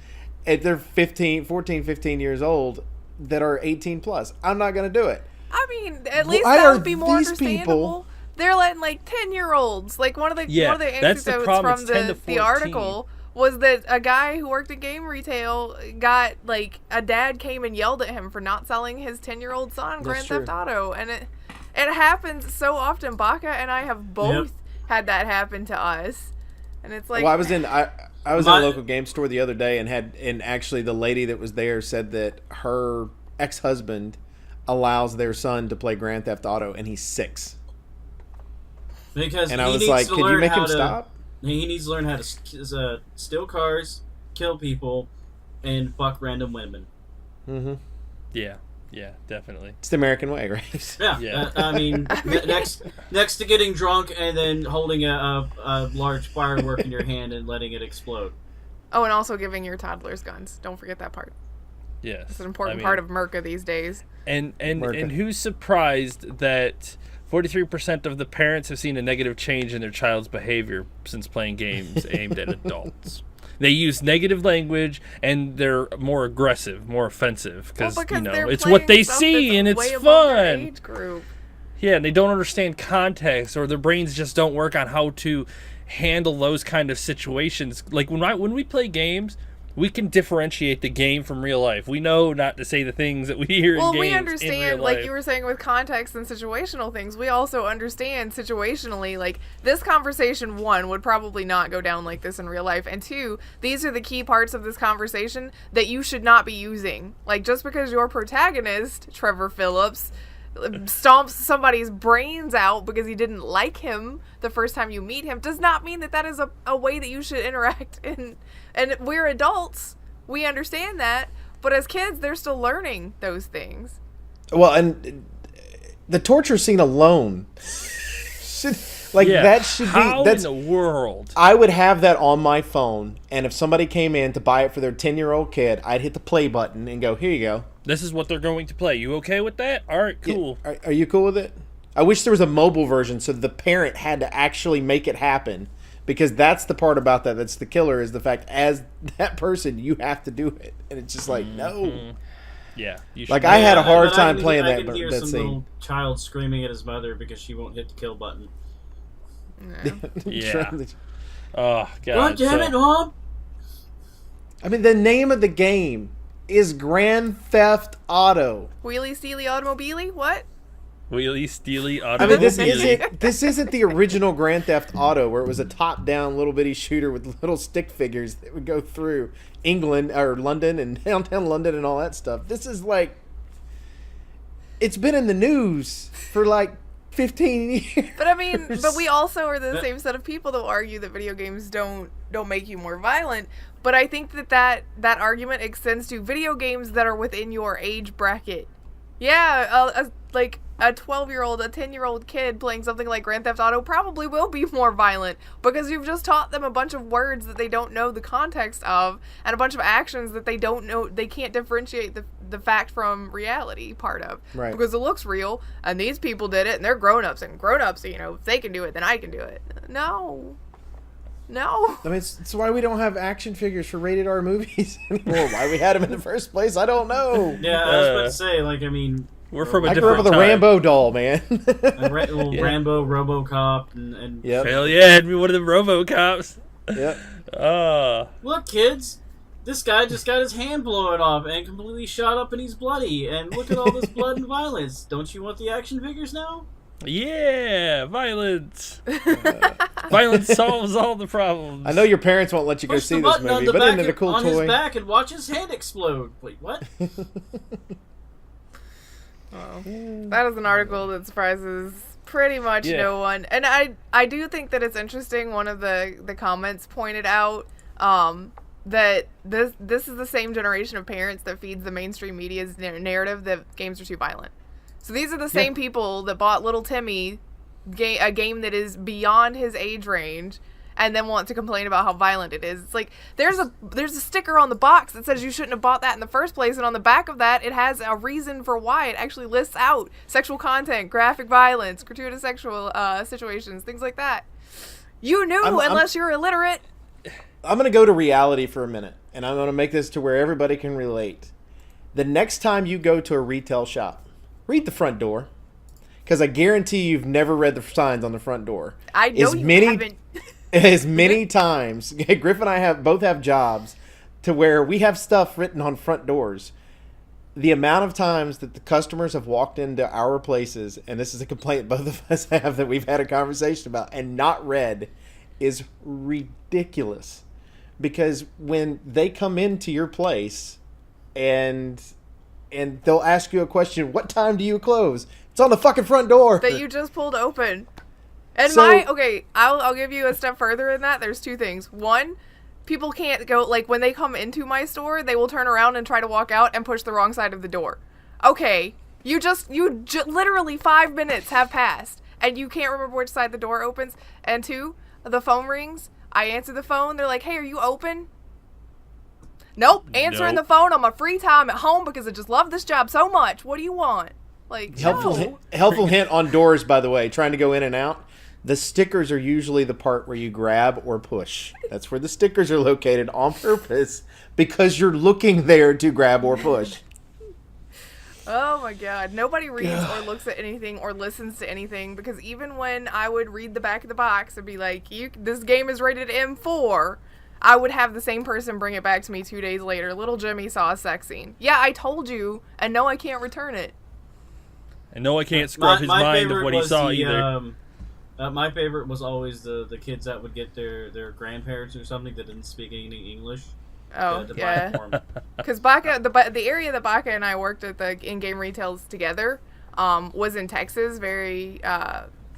at they're 14, 15 years old that are 18 plus. I'm not gonna do it. I mean, at least that would be more understandable. They're letting 10-year-olds. Like one of the that's the anecdotes problem. from the article was that a guy who worked in game retail got a dad came and yelled at him for not selling his 10-year-old son Grand Theft Auto, and it happens so often. Baka and I have both had that happen to us, and it's like. Well, I was in a local game store the other day and actually the lady that was there said that her ex-husband allows their son to play Grand Theft Auto, and he's 6. Because I was like, "Could you make him stop?" He needs to learn how to steal cars, kill people, and fuck random women. Mm-hmm. Yeah, definitely. It's the American way, right? Yeah. I mean, next to getting drunk and then holding a large firework in your hand and letting it explode. Oh, and also giving your toddlers guns. Don't forget that part. Yes, it's an important part of Merca these days. And who's surprised that 43% of the parents have seen a negative change in their child's behavior since playing games aimed at adults? They use negative language and they're more aggressive, more offensive because it's what they see and it's fun. Age group. Yeah, and they don't understand context, or their brains just don't work on how to handle those kind of situations. Like when we play games, we can differentiate the game from real life. We know not to say the things that we hear in games. Well, we understand, like you were saying, with context and situational things. We also understand situationally, this conversation, 1, would probably not go down like this in real life. And 2, these are the key parts of this conversation that you should not be using. Just because your protagonist, Trevor Phillips, stomps somebody's brains out because he didn't like him the first time you meet him does not mean that is a way that you should interact in. And we're adults, we understand that, but as kids they're still learning those things. Well, and the torture scene alone that should be how in the world. I would have that on my phone, and if somebody came in to buy it for their 10-year-old kid, I'd hit the play button and go, "Here you go. This is what they're going to play. You okay with that? All right, cool." Yeah. Are you cool with it? I wish there was a mobile version so the parent had to actually make it happen, because that's the part about that's the killer, is the fact as that person you have to do it, and it's just no. Yeah, I had a hard time playing I that. can hear that some scene. little child screaming at his mother because she won't hit the kill button. Yeah. Oh God! God damn it, Mom! I mean, the name of the game is Grand Theft Auto. Wheelie Steely Automobile? What? Wheelie Steely I Automobile. mean, this isn't the original Grand Theft Auto where it was a top-down little bitty shooter with little stick figures that would go through England or London and downtown London and all that stuff. This is it's been in the news for 15 years. But I mean, we also are the same set of people that will argue that video games don't make you more violent. But I think that argument extends to video games that are within your age bracket. Yeah, a 12-year-old, a 10-year-old kid playing something like Grand Theft Auto probably will be more violent because you've just taught them a bunch of words that they don't know the context of and a bunch of actions that they don't know, they can't differentiate the fact from reality part of. Right. Because it looks real and these people did it and they're grown-ups, and grown-ups, if they can do it, then I can do it. No. I mean, it's why we don't have action figures for rated R movies anymore. Why we had them in the first place, I don't know. Yeah, I was about to say, we're from a I different grew up with a Rambo doll, man. Rambo, RoboCop, and yep. Hell yeah, had me one of the RoboCops. Yep. Look, kids, this guy just got his hand blown off and completely shot up and he's bloody. And look at all this blood and violence. Don't you want the action figures now? Yeah, violence. Violence solves all the problems. I know your parents won't let you go see this movie, but isn't it a cool on toy? His back and watch his hand explode. Wait, what? That is an article that surprises pretty much no one. And I do think that it's interesting. One of the comments pointed out that this is the same generation of parents that feeds the mainstream media's narrative that games are too violent. So these are the same people that bought little Timmy a game that is beyond his age range and then want to complain about how violent it is. It's like there's a sticker on the box that says you shouldn't have bought that in the first place, and on the back of that it has a reason for why. It actually lists out sexual content, graphic violence, gratuitous sexual situations, things like that. You knew, unless you're illiterate. I'm going to go to reality for a minute, and I'm going to make this to where everybody can relate. The next time you go to a retail shop, read the front door, because I guarantee you've never read the signs on the front door. I know haven't. As many times, Griff and I both have jobs to where we have stuff written on front doors. The amount of times that the customers have walked into our places, and this is a complaint both of us have that we've had a conversation about, and not read, is ridiculous. Because when they come into your place and they'll ask you a question, what time do you close? It's on the fucking front door. That you just pulled open. And So- I'll give you a step further than that. There's two things. One, people can't go, like, when they come into my store, they will turn around and try to walk out and push the wrong side of the door. Okay, literally 5 minutes have passed, and you can't remember which side the door opens. And two, the phone rings. I answer the phone. They're like, hey, are you open? Nope. Answering the phone on my free time at home because I just love this job so much. What do you want? Like, Helpful hint on doors, by the way, trying to go in and out. The stickers are usually the part where you grab or push. That's where the stickers are located on purpose because you're looking there to grab or push. Oh my god. Nobody reads or looks at anything or listens to anything, because even when I would read the back of the box and be like, this game is rated M4, I would have the same person bring it back to me 2 days later. Little Jimmy saw a sex scene. Yeah, I told you, and no, I can't return it. And no, I can't scrub his mind of what he saw either. My favorite was always the kids that would get their grandparents or something that didn't speak any English. Oh, to yeah. buy it for 'em. Because Baka, the area that Baka and I worked at the in-game retails together was in Texas. Very,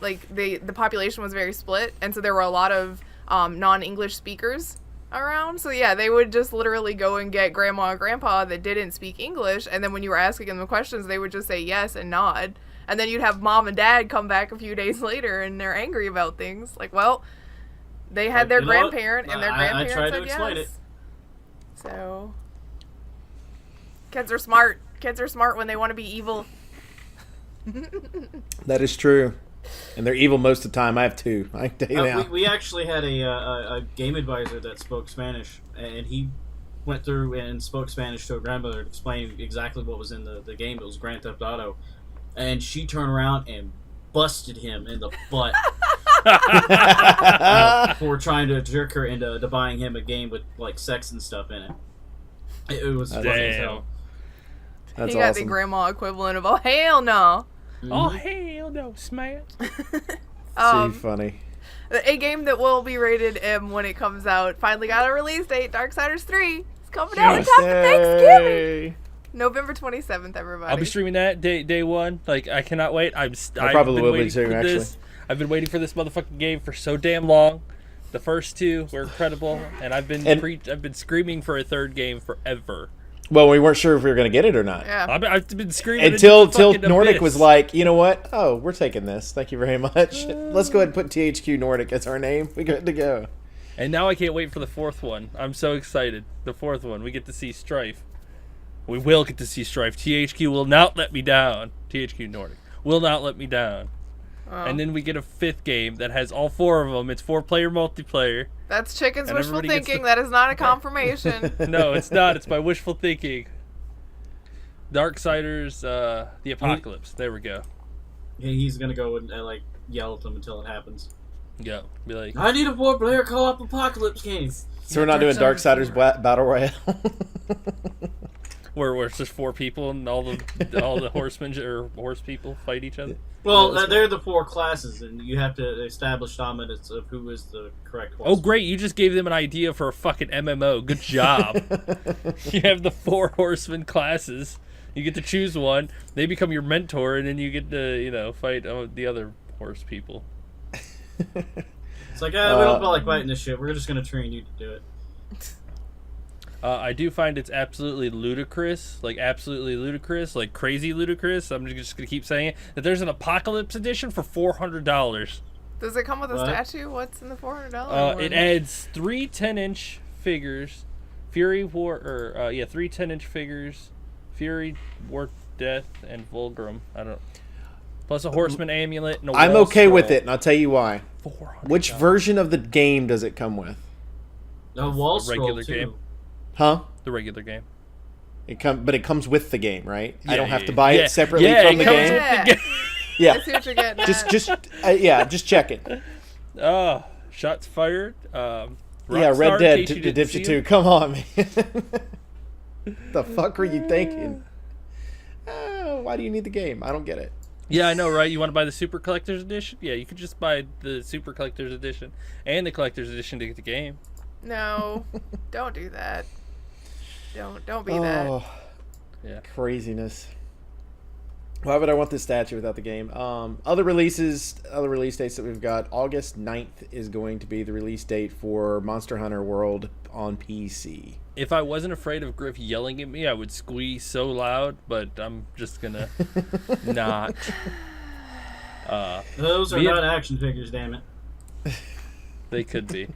the population was very split, and so there were a lot of non-English speakers around. So yeah, they would just literally go and get grandma or grandpa that didn't speak English, and then when you were asking them questions, they would just say yes and nod. And then you'd have mom and dad come back a few days later, and they're angry about things. Like, well, they had their grandparent, and their grandparent tried to said explain yes. it. So, kids are smart. Kids are smart when they want to be evil. That is true. And they're evil most of the time. I have two. I can tell you now. We actually had a game advisor that spoke Spanish, and he went through and spoke Spanish to a grandmother to explain exactly what was in the game. It was Grand Theft Auto. And she turned around and busted him in the butt for trying to jerk her into buying him a game with like sex and stuff in it. It was funny as hell. That's he got awesome. the grandma equivalent of, oh, hell no. Mm-hmm. Oh, hell no, smash. See, funny. A game that will be rated M when it comes out finally got a release date. Darksiders 3. It's coming out in time for Thanksgiving. November 27th, everybody. I'll be streaming that day one. Like, I cannot wait. I probably will be too, actually. I've been waiting for this motherfucking game for so damn long. The first two were incredible, and I've been screaming for a third game forever. Well, we weren't sure if we were going to get it or not. Yeah. I've been screaming until fucking Nordic abyss. was like, you know what? Oh, we're taking this. Thank you very much. Let's go ahead and put THQ Nordic as our name. We good to go. And now I can't wait for the fourth one. I'm so excited. The fourth one, we get to see Strife. We will get to see Strife. THQ will not let me down. THQ Nordic will not let me down. Oh. And then we get a fifth game that has all four of them. It's 4-player multiplayer. That's Chicken's And wishful everybody gets thinking. to- That is not a confirmation. No, it's not. It's my wishful thinking. Darksiders, the Apocalypse. There we go. He's gonna go and like yell at them until it happens. Go. Be like, I need a 4-player co-op apocalypse game. So we're not doing Darksiders Battle Royale? where it's just 4 people and all the horsemen or horse people fight each other. Well, they're the 4 classes, and you have to establish dominance of who is the correct one. Oh, great. You just gave them an idea for a fucking MMO. Good job. You have the 4 horsemen classes. You get to choose one. They become your mentor, and then you get to, fight the other horse people. It's like, we don't feel like fighting this shit. We're just going to train you to do it. I do find it's absolutely ludicrous, like crazy ludicrous. I'm just going to keep saying it, that there's an Apocalypse edition for $400. Does it come with a What? statue? What's in the $400 one? It adds 3 10-inch figures, Fury War, or 3 10-inch figures, Fury War Death, and Vulgrim. Plus a Horseman amulet and a I'm wall okay with scroll. it, and I'll tell you why. Which version of the game does it come with? The wall The scroll regular too. game. Huh? The regular game. But it comes with the game, right? I Yeah, don't have yeah, to buy yeah. it separately Yeah, from the it comes game. with the game. Yeah. I see what you're getting Just check it. Shots fired. Yeah, Rockstar, Red in Dead case you didn't see Redemption 2. him. Come on, man. The fuck were you thinking? Why do you need the game? I don't get it. Yeah, I know, right? You want to buy the Super Collector's Edition? Yeah, you could just buy the Super Collector's Edition and the Collector's Edition to get the game. No, don't do that. Don't be that. Yeah. Craziness. Why would I want this statue without the game? Other release dates that we've got. August 9th is going to be the release date for Monster Hunter World on PC. If I wasn't afraid of Griff yelling at me, I would squeeze so loud, but I'm just gonna not. Those are not action figures, damn it. They could be.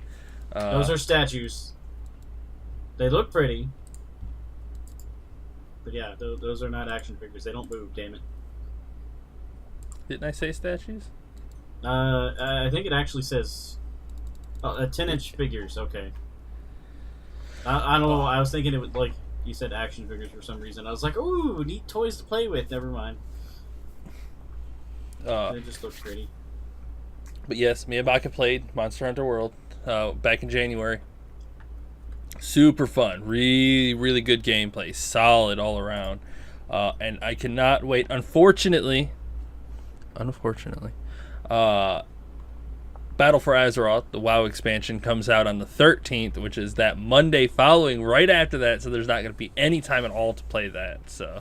Those are statues. They look pretty. But yeah, those are not action figures. They don't move, damn it. Didn't I say statues? I think it actually says 10-inch figures. Okay. I don't know. I was thinking it would, like you said, action figures for some reason. I was like, ooh, neat toys to play with. Never mind. They just look pretty. But yes, me and Baka played Monster Hunter World back in January. Super fun. Really, really good gameplay. Solid all around. And I cannot wait. Unfortunately, Battle for Azeroth, the WoW expansion, comes out on the 13th, which is that Monday following right after that, so there's not going to be any time at all to play that. So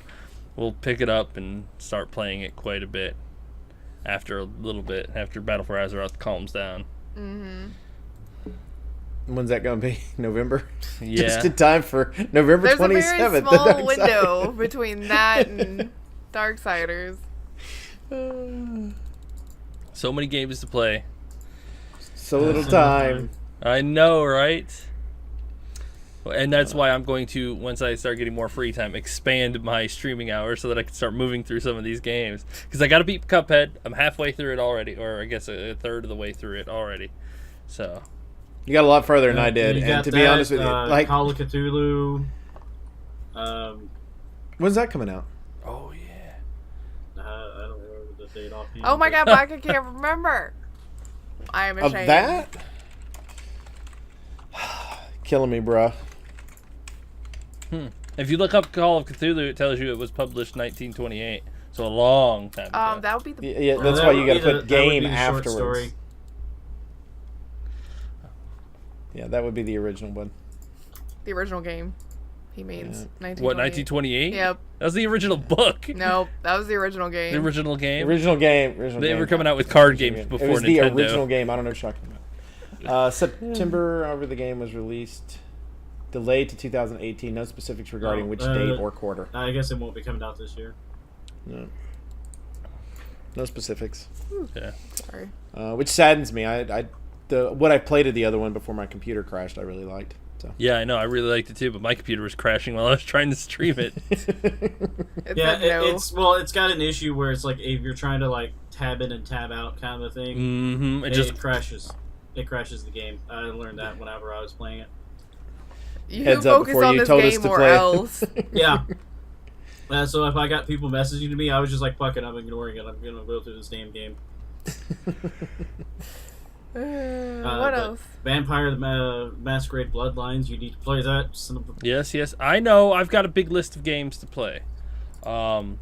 we'll pick it up and start playing it quite a bit after Battle for Azeroth calms down. Mm-hmm. When's that going to be? November? Yeah. Just in time for November There's 27th. a very small window between that and Darksiders. So many games to play. So little time. I know, right? And that's why I'm going to, once I start getting more free time, expand my streaming hours so that I can start moving through some of these games. Because I got to beat Cuphead. I'm halfway through it already, or I guess a third of the way through it already. So You got a lot further than I did. You And got to be honest with you, like, Call of Cthulhu. when's that coming out? oh yeah. I don't remember the date offhand. Oh my god, Black, I can't remember. I am Of ashamed. that? Killing me, bro. If you look up Call of Cthulhu, it tells you it was published 1928. So a long time ago. That would be the Yeah, that's that why would you got to be put that would be game the short afterwards. story. Yeah, that would be the original one. original game. He means 1928. What, 1928? Yep. That was the original book. Nope, that was the original game. The original game. Original game. They were coming out with card games before It was Nintendo. the original game. I don't know what you're talking about. September, however the game was released. Delayed to 2018. No specifics regarding which date or quarter. I guess it won't be coming out this year. No. No specifics. Yeah. Sorry. Which saddens me. What I played of the other one before my computer crashed, I really liked. So. Yeah, I know. I really liked it too, but my computer was crashing while I was trying to stream it. It Yeah, said no. it's got an issue where it's like if you're trying to like tab in and tab out kind of a thing, Mm-hmm. it crashes. It crashes the game. I learned that whenever I was playing it. You Heads up focus before on you this told us game to or play. else. Yeah. So if I got people messaging to me, I was just like, fuck it, I'm ignoring it. I'm going to go through this damn game. What but else? Vampire the Masquerade Bloodlines, you need to play that. Yes. I know. I've got a big list of games to play. The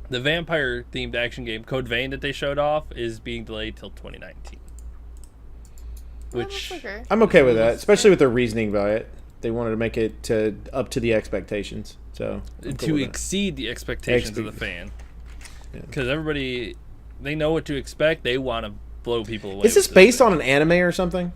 vampire-themed action game, Code Vein, that they showed off, is being delayed till 2019. Which... Okay. I'm okay with that, especially with their reasoning by it. They wanted to make it up to the expectations. So I'm cool to with that. exceed the expectations of the fan. Because everybody, they know what to expect. They want to blow people away. Is this based on an anime or something?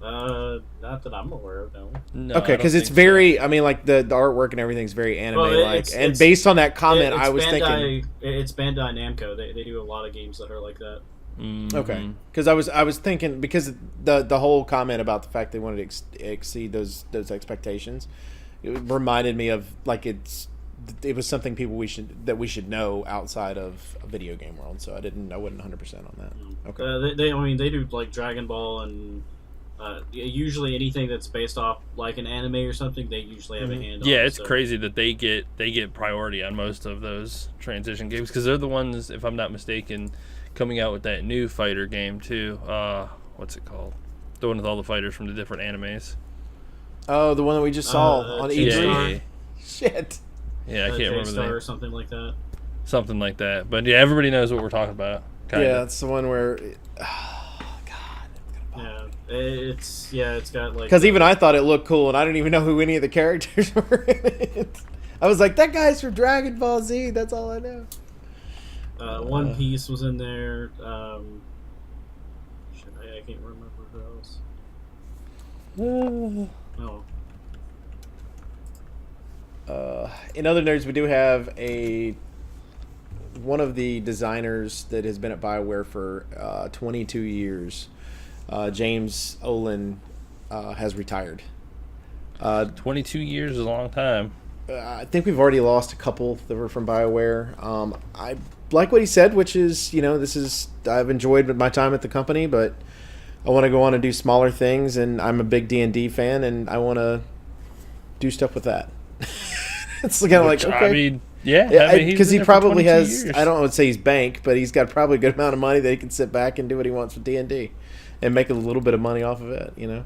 Not that I'm aware of, no. No, Okay, because it's very. I mean, like the artwork and everything's very anime-like. Well, and based on that comment, I was Bandai, thinking it's Bandai Namco. They do a lot of games that are like that. Okay, because I was thinking, because the whole comment about the fact they wanted to exceed those expectations, it reminded me of like it was something we should know outside of a video game world. So I wasn't 100% on that. Okay, they do like Dragon Ball and usually anything that's based off like an anime or something. They usually have a hand on. Yeah, it's crazy that they get priority on most of those transition games because they're the ones, if I'm not mistaken, coming out with that new fighter game too. What's it called? The one with all the fighters from the different animes. Oh, the one that we just saw on E3. Yeah. Shit. Yeah, I can't remember the name. Or something like that. Something like that. But yeah, everybody knows what we're talking about. Kinda. Yeah, it's the one where. It's got like. Because even I thought it looked cool, and I didn't even know who any of the characters were in it. I was like, that guy's from Dragon Ball Z. That's all I know. One Piece was in there. I can't remember who else. In other nerds, we do have one of the designers that has been at BioWare for 22 years. James Olin has retired. 22 years is a long time. I think we've already lost a couple that were from BioWare. I like what he said, which is, I've enjoyed my time at the company, but I want to go on and do smaller things, and I'm a big D&D fan, and I want to do stuff with that. It's kind of like, okay. I mean, yeah. Because he probably has, years. I don't want to say he's bank, but he's got probably a good amount of money that he can sit back and do what he wants with D&D. And make a little bit of money off of it, Yeah,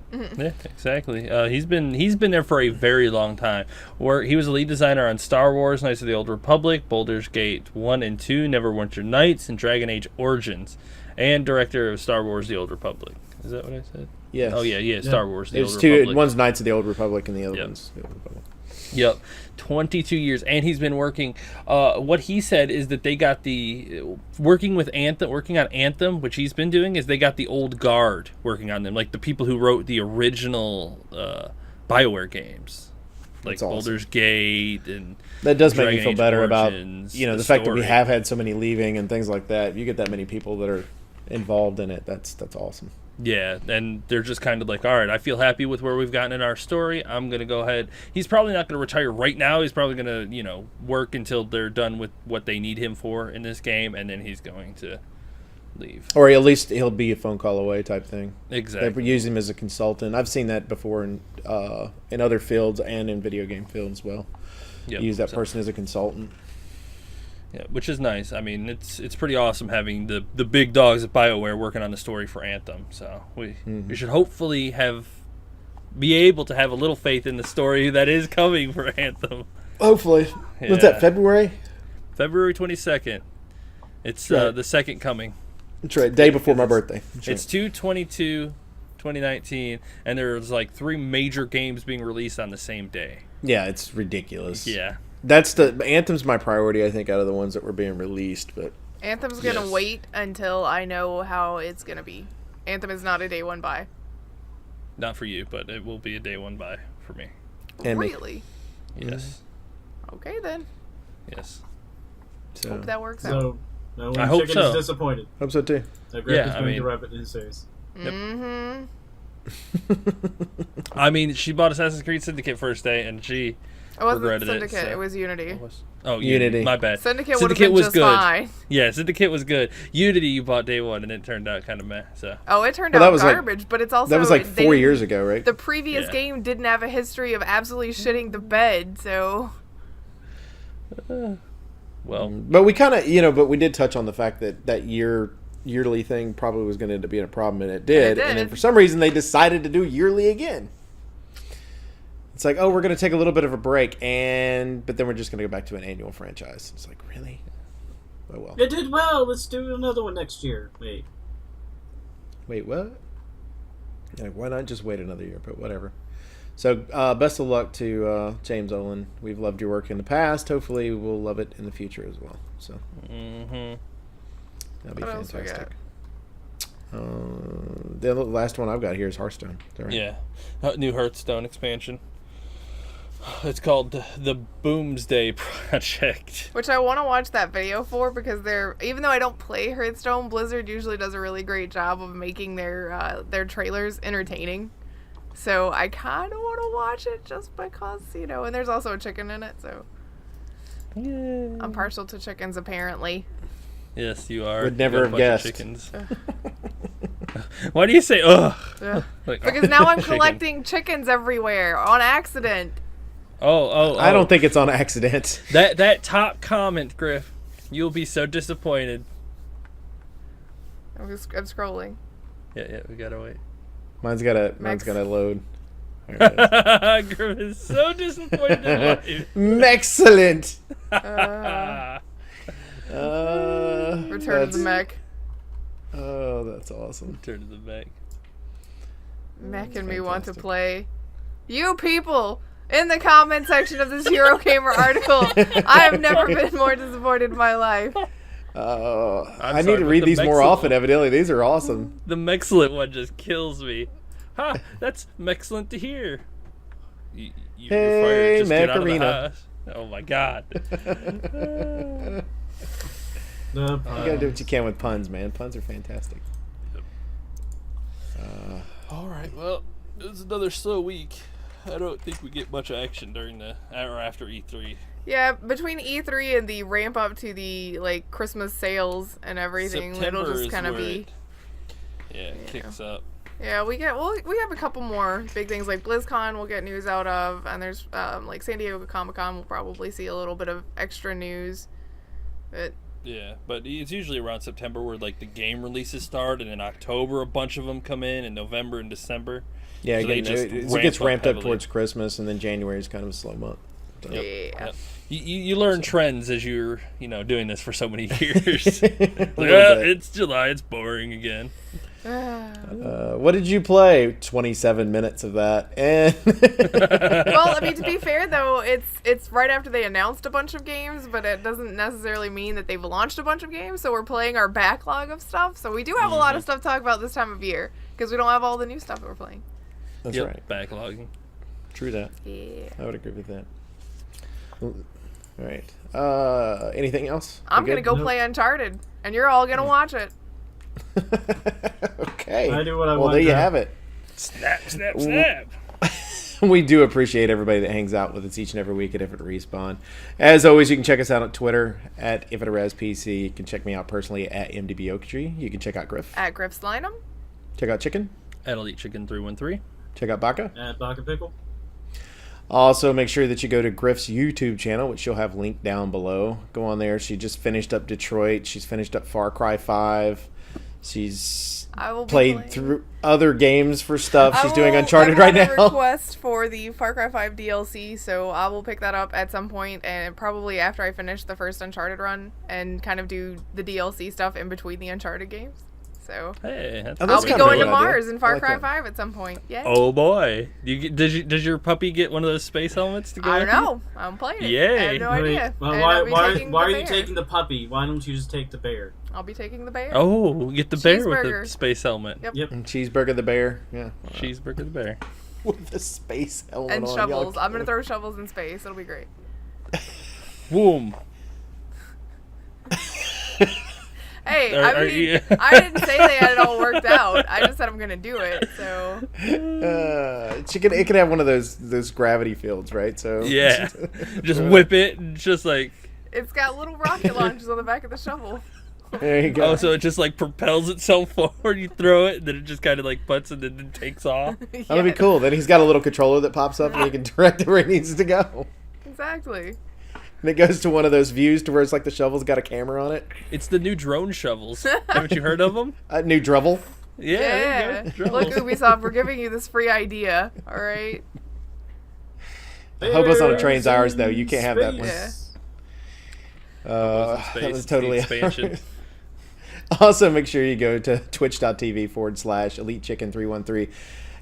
exactly. He's been there for a very long time. Where he was a lead designer on Star Wars: Knights of the Old Republic, Baldur's Gate 1 and 2, Neverwinter Nights, and Dragon Age Origins, and director of Star Wars: The Old Republic. Is that what I said? Yes. Oh yeah. Star Wars: The Old There's Republic. two. One's Knights of the Old Republic, and the other one's the Old Republic. Yep, 22 years, and he's been working. What he said is that they got working on Anthem, which he's been doing, is they got the old guard working on them, like the people who wrote the original BioWare games, like awesome. Baldur's Gate, and that does Dragon make me feel Age better Origins, about the fact that we have had so many leaving and things like that. If you get that many people that are involved in it, that's awesome. Yeah, and they're just kind of like, all right, I feel happy with where we've gotten in our story. I'm going to go ahead. He's probably not going to retire right now. He's probably going to, work until they're done with what they need him for in this game, and then he's going to leave. Or at least he'll be a phone call away type thing. Exactly. They use him as a consultant. I've seen that before in other fields and in video game fields as well. Yep. Use that person as a consultant. Yeah, which is nice. I mean, it's pretty awesome having the big dogs at BioWare working on the story for Anthem. So we should hopefully be able to have a little faith in the story that is coming for Anthem. Hopefully. Yeah. What's that, February? February 22nd. It's the second coming. That's right, day before my birthday. It's 2/22/2019, and there's like 3 major games being released on the same day. Yeah, it's ridiculous. Yeah. Anthem's my priority, I think, out of the ones that were being released. But Anthem's gonna wait until I know how it's gonna be. Anthem is not a day one buy. Not for you, but it will be a day one buy for me. And really? Yes. Okay then. Yes. So Hope that works out. So, no one I hope chicken so. is disappointed. hope so too. Griff is going to wrap it in his series. Yep. Mm-hmm. I mean, she bought Assassin's Creed Syndicate first day, and she It wasn't regretted Syndicate. it. It was Unity. Oh, Unity. My bad. Syndicate would have been was just good. fine. Yeah, Syndicate was good. Unity you bought day one, and it turned out kind of meh. So. Oh, it turned Well, that out was like- garbage, but it's also That was like 4 years ago, right? The previous game didn't have a history of absolutely shitting the bed, so. Well, But we kind of, but we did touch on the fact that yearly thing probably was going to end up being a problem, and it did. And then for some reason, they decided to do yearly again. It's like, oh, we're going to take a little bit of a break, but then we're just going to go back to an annual franchise. It's like, really? Oh, well. It did well. Let's do another one next year. Wait, what? Yeah, why not just wait another year? But whatever. So, best of luck to James Olin. We've loved your work in the past. Hopefully, we'll love it in the future as well. So, that'd be What fantastic. The last one I've got here is Hearthstone. Is that right? yeah. New Hearthstone expansion. It's called the Boomsday Project. Which I want to watch that video for because even though I don't play Hearthstone, Blizzard usually does a really great job of making their trailers entertaining. So I kind of want to watch it just because, and there's also a chicken in it, so. Yay. I'm partial to chickens, apparently. Yes, you are. Would never have guessed. Chickens. Why do you say ugh? Like, because now I'm collecting chickens everywhere on accident. Oh. I don't think it's on accident. That top comment, Grif, you'll be so disappointed. I'm scrolling. Yeah, we gotta wait. Mine's gotta load. Grif is so disappointed in life. Excellent. Return to the mech. Oh, that's awesome. Return to the mech. Mech and me want to play. You people in the comment section of this Eurogamer article, I have never been more disappointed in my life. I need to read these more often, evidently. These are awesome. The Mexcellent one just kills me. Ha! That's Mexcellent to hear. You're fired. Just get out of the house. Oh my god. You gotta do what you can with puns, man. Puns are fantastic. Alright, well, it was another slow week. I don't think we get much action during or after E3. Yeah, between E3 and the ramp up to the Christmas sales and everything, September it'll just kind of be. It kicks up. Yeah, we have a couple more big things like BlizzCon. We'll get news out of, and there's San Diego Comic-Con. We'll probably see a little bit of extra news. But it's usually around September where the game releases start, and in October a bunch of them come in November and December. Yeah, so it gets ramped up towards Christmas, and then January is kind of a slow month. So. Yeah. You learn trends as you're doing this for so many years. It's July. It's boring again. What did you play? 27 minutes of that. Well, I mean, to be fair though, it's right after they announced a bunch of games, but it doesn't necessarily mean that they've launched a bunch of games. So we're playing our backlog of stuff. So we do have a lot of stuff to talk about this time of year because we don't have all the new stuff that we're playing. That's right. Backlogging. True that. Yeah. I would agree with that. All right. Anything else? I'm gonna go play Uncharted, and you're all gonna watch it. Okay. I do what I well, want. there you have it. Snap, snap, snap. We do appreciate everybody that hangs out with us each and every week at If It Respawn. As always, you can check us out on Twitter at If It PC. You can check me out personally at MDB Oaktree. You can check out Grif. At Grif Slineham. Check out Chicken. At Elite Chicken 313. Check out Baka. At Baka Pickle. Also, make sure that you go to Grif's YouTube channel, which she'll have linked down below. Go on there. She just finished up Detroit. She's finished up Far Cry 5. She's played through other games for stuff. She's doing Uncharted right now. I have a request for the Far Cry 5 DLC, so I will pick that up at some point, and probably after I finish the first Uncharted run, and kind of do the DLC stuff in between the Uncharted games. So I'll be going to Mars in Far Cry 5 at some point. Yeah. Oh boy! Does your puppy get one of those space helmets to go? I don't know. I'm playing it. Yay! I have no idea. Well, why are you taking the puppy? Why don't you just take the bear? I'll be taking the bear. Oh, get the bear with the space helmet. Yep. And Cheeseburger the bear. Yeah. Cheeseburger the bear. With the space helmet and on. Shovels. I'm gonna throw shovels in space. It'll be great. Boom. Hey, I didn't say they had it all worked out. I just said I'm gonna do it. So. It could have one of those gravity fields, right? So. Yeah. Just whip it and just like. It's got little rocket launchers on the back of the shovel. There you go. Oh, so it just propels itself forward. You throw it, and then it just kind of butts and then takes off. Yes. That'll be cool. Then he's got a little controller that pops up, and he can direct it where it needs to go. Exactly. And it goes to one of those views to where it's like the shovel's got a camera on it. It's the new drone shovels. Haven't you heard of them? New Drevel. Yeah. Look, Ubisoft, we're giving you this free idea. All right. Hope it's on a train's ours though. You can't have that one. Yeah. That was totally expansion. Also, make sure you go to twitch.tv/EliteChicken313.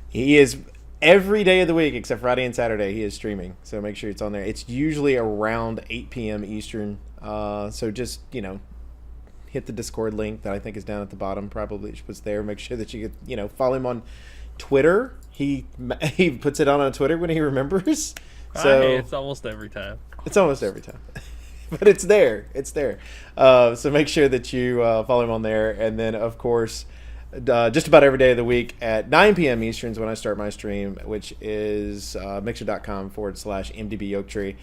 He is every day of the week except Friday and Saturday. He is streaming, so make sure it's on there. It's usually around 8 p.m. Eastern. So just hit the Discord link that I think is down at the bottom. Probably was there. Make sure that you get follow him on Twitter. He puts it on Twitter when he remembers. So it's almost every time. It's almost every time. But it's there. It's there. So make sure that you follow him on there. And then, of course, just about every day of the week at 9 p.m. Eastern is when I start my stream, which is mixer.com/MDBYoketree.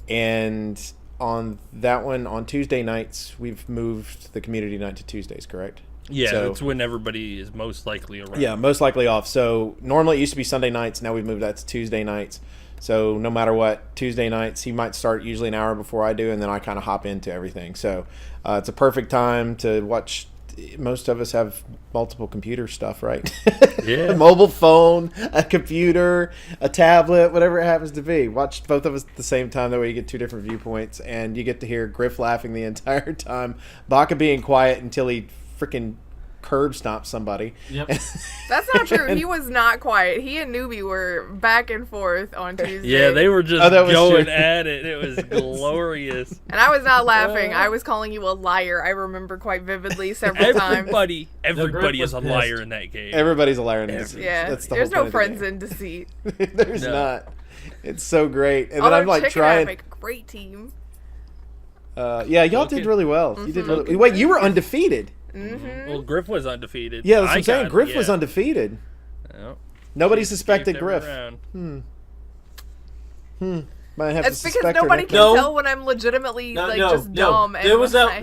And on that one, on Tuesday nights, we've moved the community night to Tuesdays, correct? Yeah, So- that's when everybody is most likely around. Yeah, most likely off. So normally it used to be Sunday nights. Now we've moved that to Tuesday nights. So no matter what, Tuesday nights, he might start usually an hour before I do, and then I kind of hop into everything. So it's a perfect time to watch. Most of us have multiple computer stuff, right? Yeah. A mobile phone, a computer, a tablet, whatever it happens to be. Watch both of us at the same time. That way you get two different viewpoints, and you get to hear Grif laughing the entire time, Baka being quiet until he freaking curb stomp somebody. Yep. That's not true. He was not quiet. He and Newbie were back and forth on Tuesday. Yeah, they were just that was going true. at it. It was glorious. And I was not laughing. I was calling you a liar. I remember quite vividly several times. Everybody is a was liar pissed. in that game. Everybody's a liar in this. Yeah, That's the there's whole no point of friends the in deceit. game. There's No. not. It's so great. And Although then I'm like Chicken and I trying. make a great team. Yeah, y'all Okay. did really well. You did really. Wait, you were undefeated. Mm-hmm. Well, Grif was undefeated. Yeah, that's what I I'm saying. got- Grif was yeah. undefeated. Yep. Nobody Keep suspected every Grif. round. Might have It's to because suspect her nobody next can time. No. tell when I'm legitimately No, just dumb. And There was when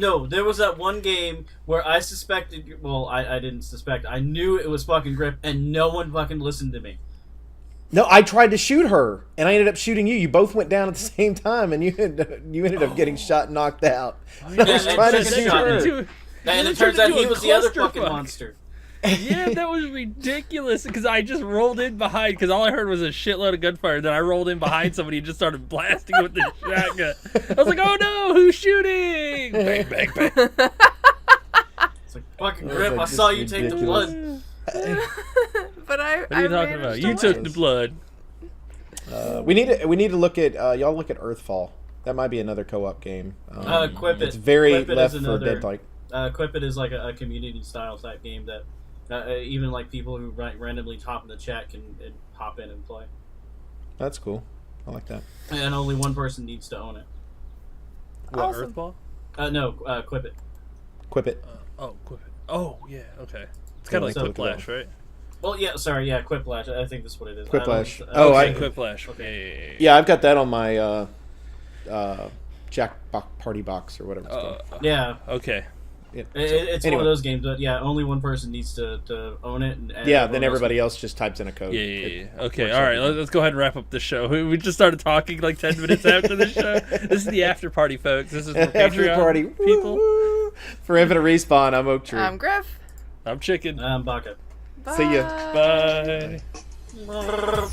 that one game where I suspected. Well, I didn't suspect. I knew it was fucking Grip, and no one fucking listened to me. No, I tried to shoot her, and I ended up shooting you. You both went down at the same time, and you ended up getting shot and knocked out. I was yeah, trying to chicken shoot shot her. me. And it turns out he was the other fucking clusterfuck. monster. Yeah, that was ridiculous because I just rolled in behind because all I heard was a shitload of gunfire. Then I rolled in behind somebody and just started blasting with the shotgun. I was like, "Oh no, who's shooting?" Bang, bang, bang. It's like fucking That was, Grip. like, I just saw you take the ridiculous. blood. but I. What are you talking about? You took the blood. We need to look at y'all look at Earthfall. That might be another co-op game. Quip It. It's very Quip It Left is 4 another- Dead like. Quip It is like a community style type game that even like people who randomly hop in the chat can hop in and play. That's cool. I like that. And only one person needs to own it. What, Awesome. Earthball? No, Quip It. Quip it. Oh, Quip it. Oh, yeah, okay. It's kind of like so- Quiplash, right? Well, yeah, sorry, yeah, Quiplash. I think that's what it is. Quiplash. I don't- Oh, Okay, I- Quiplash. Okay. Yeah. Yeah, I've got that on my Party box or whatever it's called. Yeah, Okay. Yeah. it's Anyway. one of those games, but yeah, only one person needs to own it. And Yeah, everyone then else everybody else just types in a code. Yeah. Okay, works all right. everything. Let's go ahead and wrap up the show. We just started talking like 10 minutes after the show. This is the after party, folks. This is for After Patreon party. people. Woo! For Infinite Respawn, I'm Oak Tree. I'm Griff. I'm Chicken. Baka. See ya. Bye. Bye.